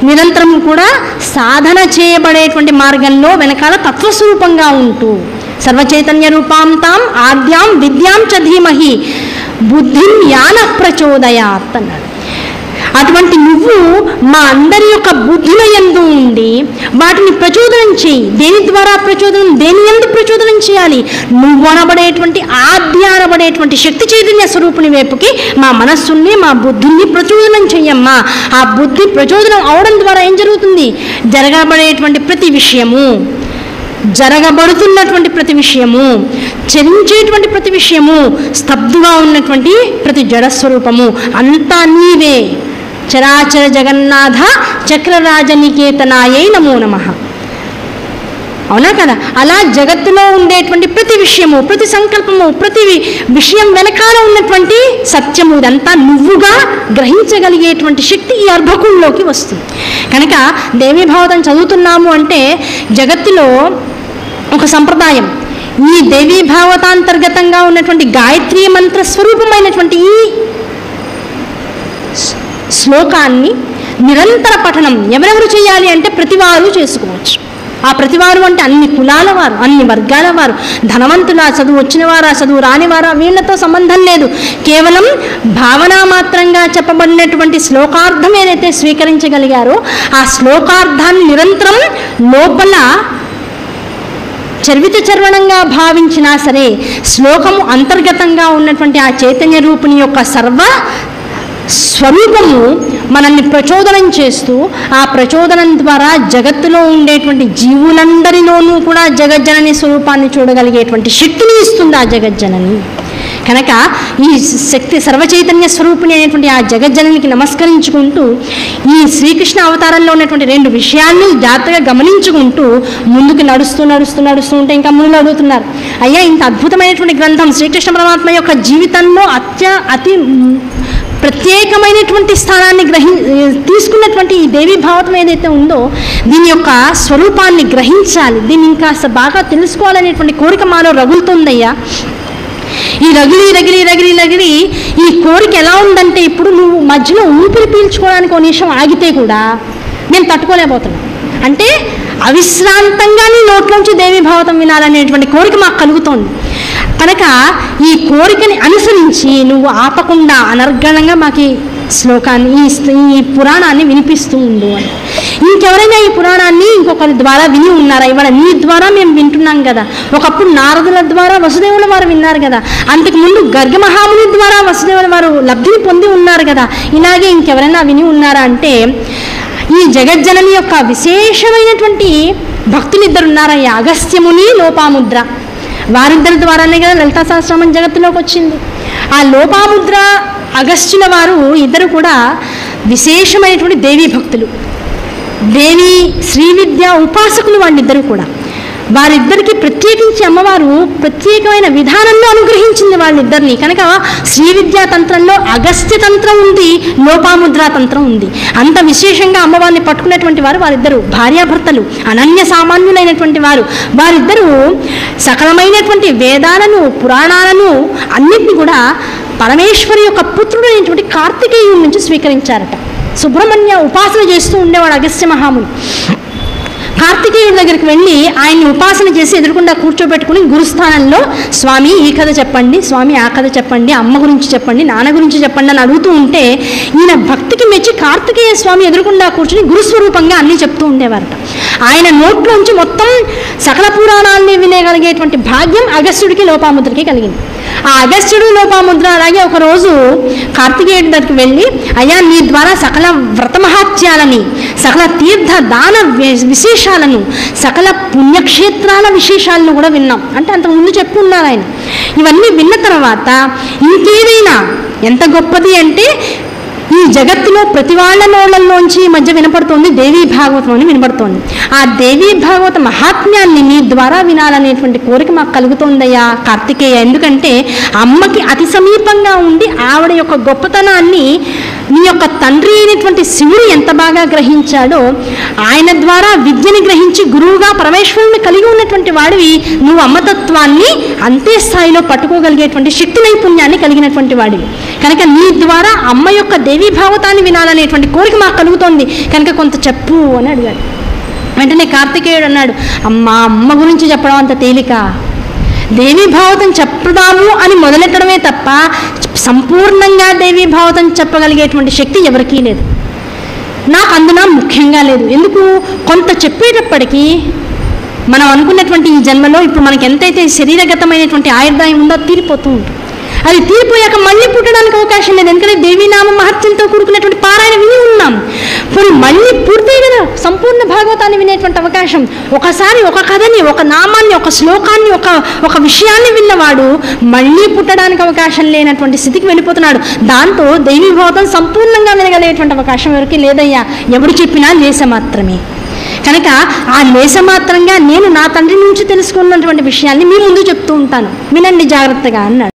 నిరంతరం కూడా సాధన చేయబడేటువంటి మార్గంలో వెనకాల తత్వస్వరూపంగా ఉంటూ సర్వచైతన్య రూపాం తాం ఆద్యాం విద్యాం చ ధీమహి బుద్ధిం యాన ప్రచోదయాత్ అన్నాడు. అటువంటి నువ్వు మా అందరి యొక్క బుద్ధిల యందు ఉండి వాటిని ప్రచోదనం చేయి. దేని ద్వారా ప్రచోదనం, దేని యందు ప్రచోదనం చేయాలి? నువ్వు అనబడేటువంటి ఆద్య అనబడేటువంటి శక్తి చైతన్య స్వరూపుని వైపుకి మా మనస్సుని మా బుద్ధిని ప్రచోదనం చెయ్యమ్మా. ఆ బుద్ధి ప్రచోదనం అవడం ద్వారా ఏం జరుగుతుంది? జరగబడేటువంటి ప్రతి విషయము, జరగబడుతున్నటువంటి ప్రతి విషయము, చరించేటువంటి ప్రతి విషయము, స్తబ్దుగా ఉన్నటువంటి ప్రతి జడస్వరూపము అంతా నీవే. చరాచర జగన్నాథ చక్రరాజనికేతనాయై నమో నమః. అవునా కదా? అలా జగత్తులో ఉండేటువంటి ప్రతి విషయము, ప్రతి సంకల్పము, ప్రతి విషయం వెనకాల ఉన్నటువంటి సత్యము ఇదంతా నువ్వుగా గ్రహించగలిగేటువంటి శక్తి ఈ అర్భకుల్లోకి వస్తుంది. కనుక దేవీ భాగవతం చదువుతున్నాము అంటే జగత్తులో ఒక సంప్రదాయం, ఈ దేవీ భాగవతాంతర్గతంగా ఉన్నటువంటి గాయత్రీ మంత్ర స్వరూపమైనటువంటి ఈ శ్లోకాన్ని నిరంతర పఠనం ఎవరెవరు చేయాలి అంటే ప్రతివారు చేసుకోవచ్చు. ఆ ప్రతివారు అంటే అన్ని కులాల వారు, అన్ని వర్గాల వారు, ధనవంతుల, చదువు వచ్చిన వారా, చదువు రానివారా, వీళ్ళతో సంబంధం లేదు. కేవలం భావన మాత్రంగా చెప్పబడినటువంటి శ్లోకార్థం ఏదైతే స్వీకరించగలిగారో ఆ శ్లోకార్థాన్ని నిరంతరం లోపల చర్విత చర్వణంగా భావించినా సరే శ్లోకము అంతర్గతంగా ఉన్నటువంటి ఆ చైతన్య రూపిణి యొక్క సర్వ స్వరూపము మనల్ని ప్రచోదనం చేస్తూ ఆ ప్రచోదనం ద్వారా జగత్తులో ఉండేటువంటి జీవులందరిలోనూ కూడా జగజ్జనని స్వరూపాన్ని చూడగలిగేటువంటి శక్తిని ఇస్తుంది ఆ జగజ్జనని. కనుక ఈ శక్తి సర్వచైతన్య స్వరూపిణి అనేటువంటి ఆ జగజ్జననికి నమస్కరించుకుంటూ ఈ శ్రీకృష్ణ అవతారంలో ఉన్నటువంటి రెండు విషయాన్ని జాగ్రత్తగా గమనించుకుంటూ ముందుకు నడుస్తూ ఉంటే ఇంకా ముందు అడుగుతున్నారు, అయ్యా ఇంత అద్భుతమైనటువంటి గ్రంథం శ్రీకృష్ణ పరమాత్మ యొక్క జీవితంలో అతి ప్రత్యేకమైనటువంటి స్థానాన్ని తీసుకున్నటువంటి ఈ దేవీ భాగవతం ఏదైతే ఉందో దీని యొక్క స్వరూపాన్ని గ్రహించాలి, దీన్ని ఇంకా బాగా తెలుసుకోవాలనేటువంటి కోరిక మాలో రగులుతుందయ్యా. ఈ రగిలి ఈ కోరిక ఎలా ఉందంటే ఇప్పుడు నువ్వు మధ్యలో ఊపిరి పీల్చుకోవడానికి ఒక నిమిషం ఆగితే కూడా నేను తట్టుకోలేకపోతున్నాను. అంటే అవిశ్రాంతంగా నీ నోట్లోంచి దేవీ భాగవతం వినాలనేటువంటి కోరిక మాకు కలుగుతోంది. కనుక ఈ కోరికని అనుసరించి నువ్వు ఆపకుండా అనర్గళంగా మాకు శ్లోకాన్ని ఈ పురాణాన్ని వినిపిస్తూ ఉండు అని. ఇంకెవరైనా ఈ పురాణాన్ని ఇంకొకరి ద్వారా విని ఉన్నారా? ఇవాళ నీ ద్వారా మేము వింటున్నాం కదా. ఒకప్పుడు నారదుల ద్వారా వసుదేవుల వారు విన్నారు కదా, అంతకుముందు గర్గ మహాముని ద్వారా వసుదేవుల వారు లబ్ధిని పొంది ఉన్నారు కదా. ఇలాగే ఇంకెవరైనా విని ఉన్నారా అంటే ఈ జగజ్జనని యొక్క విశేషమైనటువంటి భక్తులిద్దరు ఉన్నారయ్యా, అగస్త్యముని లోపాముద్ర. వారిద్దరి ద్వారానే కదా లలితా సహస్రనామం జగత్తులోకి వచ్చింది. ఆ లోపాముద్ర అగస్త్యుల వారు ఇద్దరు కూడా విశేషమైనటువంటి దేవీ భక్తులు, దేవి శ్రీ విద్య ఉపాసకులు. వాళ్ళిద్దరూ కూడా వారిద్దరికి ప్రత్యేకించి అమ్మవారు ప్రత్యేకమైన విధానంలో అనుగ్రహించింది వాళ్ళిద్దరిని. కనుక శ్రీ విద్యా తంత్రంలో అగస్త్య తంత్రం ఉంది, లోపాముద్రా తంత్రం ఉంది. అంత విశేషంగా అమ్మవారిని పట్టుకున్నటువంటి వారు వారిద్దరు భార్యాభర్తలు, అనన్య సామాన్యులైనటువంటి వారు. వారిద్దరూ సకలమైనటువంటి వేదాలను పురాణాలను అన్నింటినీ కూడా పరమేశ్వరి యొక్క పుత్రుడు అయినటువంటి కార్తికేయుడి నుంచి స్వీకరించారట. సుబ్రహ్మణ్య ఉపాసన చేస్తూ ఉండేవాడు అగస్త్య మహాముని. కార్తికేయుడి దగ్గరికి వెళ్ళి ఆయన్ని ఉపాసన చేసి ఎదురుకుండా కూర్చోబెట్టుకుని గురుస్థానంలో స్వామి ఈ కథ చెప్పండి, స్వామి ఆ కథ చెప్పండి, అమ్మ గురించి చెప్పండి, నాన్న గురించి చెప్పండి అని అడుగుతూ ఉంటే ఈయన భక్తికి మెచ్చి కార్తికేయ స్వామి ఎదురుకుండా కూర్చుని గురుస్వరూపంగా అన్నీ చెప్తూ ఉండేవారట. ఆయన నోట్లోంచి మొత్తం సకల పురాణాలని వినేగలిగేటువంటి భాగ్యం అగస్త్యుడికి లోపాముద్రకి కలిగింది. ఆ అగస్త్యుడు లోపాముద్ర అలాగే ఒకరోజు కార్తికేయుడి దగ్గరికి వెళ్ళి, అయ్యా నీ ద్వారా సకల వ్రతమహాత్యాలని, సకల తీర్థ దాన విశేషాలను, సకల పుణ్యక్షేత్రాల విశేషాలను కూడా విన్నాం అంటే అంతకుముందు చెప్పున్నారు ఆయన. ఇవన్నీ విన్న తర్వాత ఇంకేదైనా ఎంత గొప్పది అంటే ఈ జగత్తులో ప్రతి వాళ్ళ నోళ్ళల్లోంచి ఈ మధ్య వినపడుతోంది దేవీ భాగవతం అని వినపడుతోంది. ఆ దేవీ భాగవత మహాత్మ్యాన్ని నీ ద్వారా వినాలనేటువంటి కోరిక మాకు కలుగుతోందయ్యా కార్తికేయ. ఎందుకంటే అమ్మకి అతి సమీపంగా ఉండి ఆవిడ యొక్క గొప్పతనాన్ని నీ యొక్క తండ్రి అయినటువంటి శివుడు ఎంత బాగా గ్రహించాడో, ఆయన ద్వారా విద్యని గ్రహించి గురువుగా పరమేశ్వరుని కలిగి ఉన్నటువంటి వాడివి, నువ్వు అమ్మతత్వాన్ని అంతే స్థాయిలో పట్టుకోగలిగేటువంటి శక్తి నైపుణ్యాన్ని కలిగినటువంటి వాడివి. కనుక నీ ద్వారా అమ్మ యొక్క దేవీ భావతాన్ని వినాలనేటువంటి కోరిక మాకు కలుగుతోంది, కనుక కొంత చెప్పు అని అడిగాడు. వెంటనే కార్తికేయుడు అన్నాడు, అమ్మ గురించి చెప్పడం అంత తేలిక, దేవీ భావతం చెప్పుదాము అని మొదలెట్టడమే తప్ప సంపూర్ణంగా దేవీ భావతం చెప్పగలిగేటువంటి శక్తి ఎవరికీ లేదు, నాకు అందున ముఖ్యంగా లేదు. ఎందుకు, కొంత చెప్పేటప్పటికీ మనం అనుకున్నటువంటి ఈ జన్మలో ఇప్పుడు మనకి ఎంతైతే శరీరగతమైనటువంటి ఆయుర్దాయం ఉందో తీరిపోతూ ఉంటుంది. అది తీరిపోయాక మళ్ళీ పుట్టడానికి అవకాశం లేదు, ఎందుకంటే దేవీనామ మహత్యంతో కూడుకున్నటువంటి పారాయణ విని ఉన్నాం. ఇప్పుడు మళ్ళీ పూర్తి కదా సంపూర్ణ భాగవతాన్ని వినేటువంటి అవకాశం. ఒకసారి ఒక కథని, ఒక నామాన్ని, ఒక శ్లోకాన్ని, ఒక విషయాన్ని విన్నవాడు మళ్ళీ పుట్టడానికి అవకాశం లేనటువంటి స్థితికి వెళ్ళిపోతున్నాడు. దాంతో దేవీ భావతం సంపూర్ణంగా వినగలిగేటువంటి అవకాశం ఎవరికి లేదయ్యా, ఎవరు చెప్పినా లేస మాత్రమే. కనుక ఆ లేసమాత్రంగా నేను నా తండ్రి నుంచి తెలుసుకున్నటువంటి విషయాన్ని మీ ముందు చెప్తూ ఉంటాను, వినండి జాగ్రత్తగా అన్నాడు.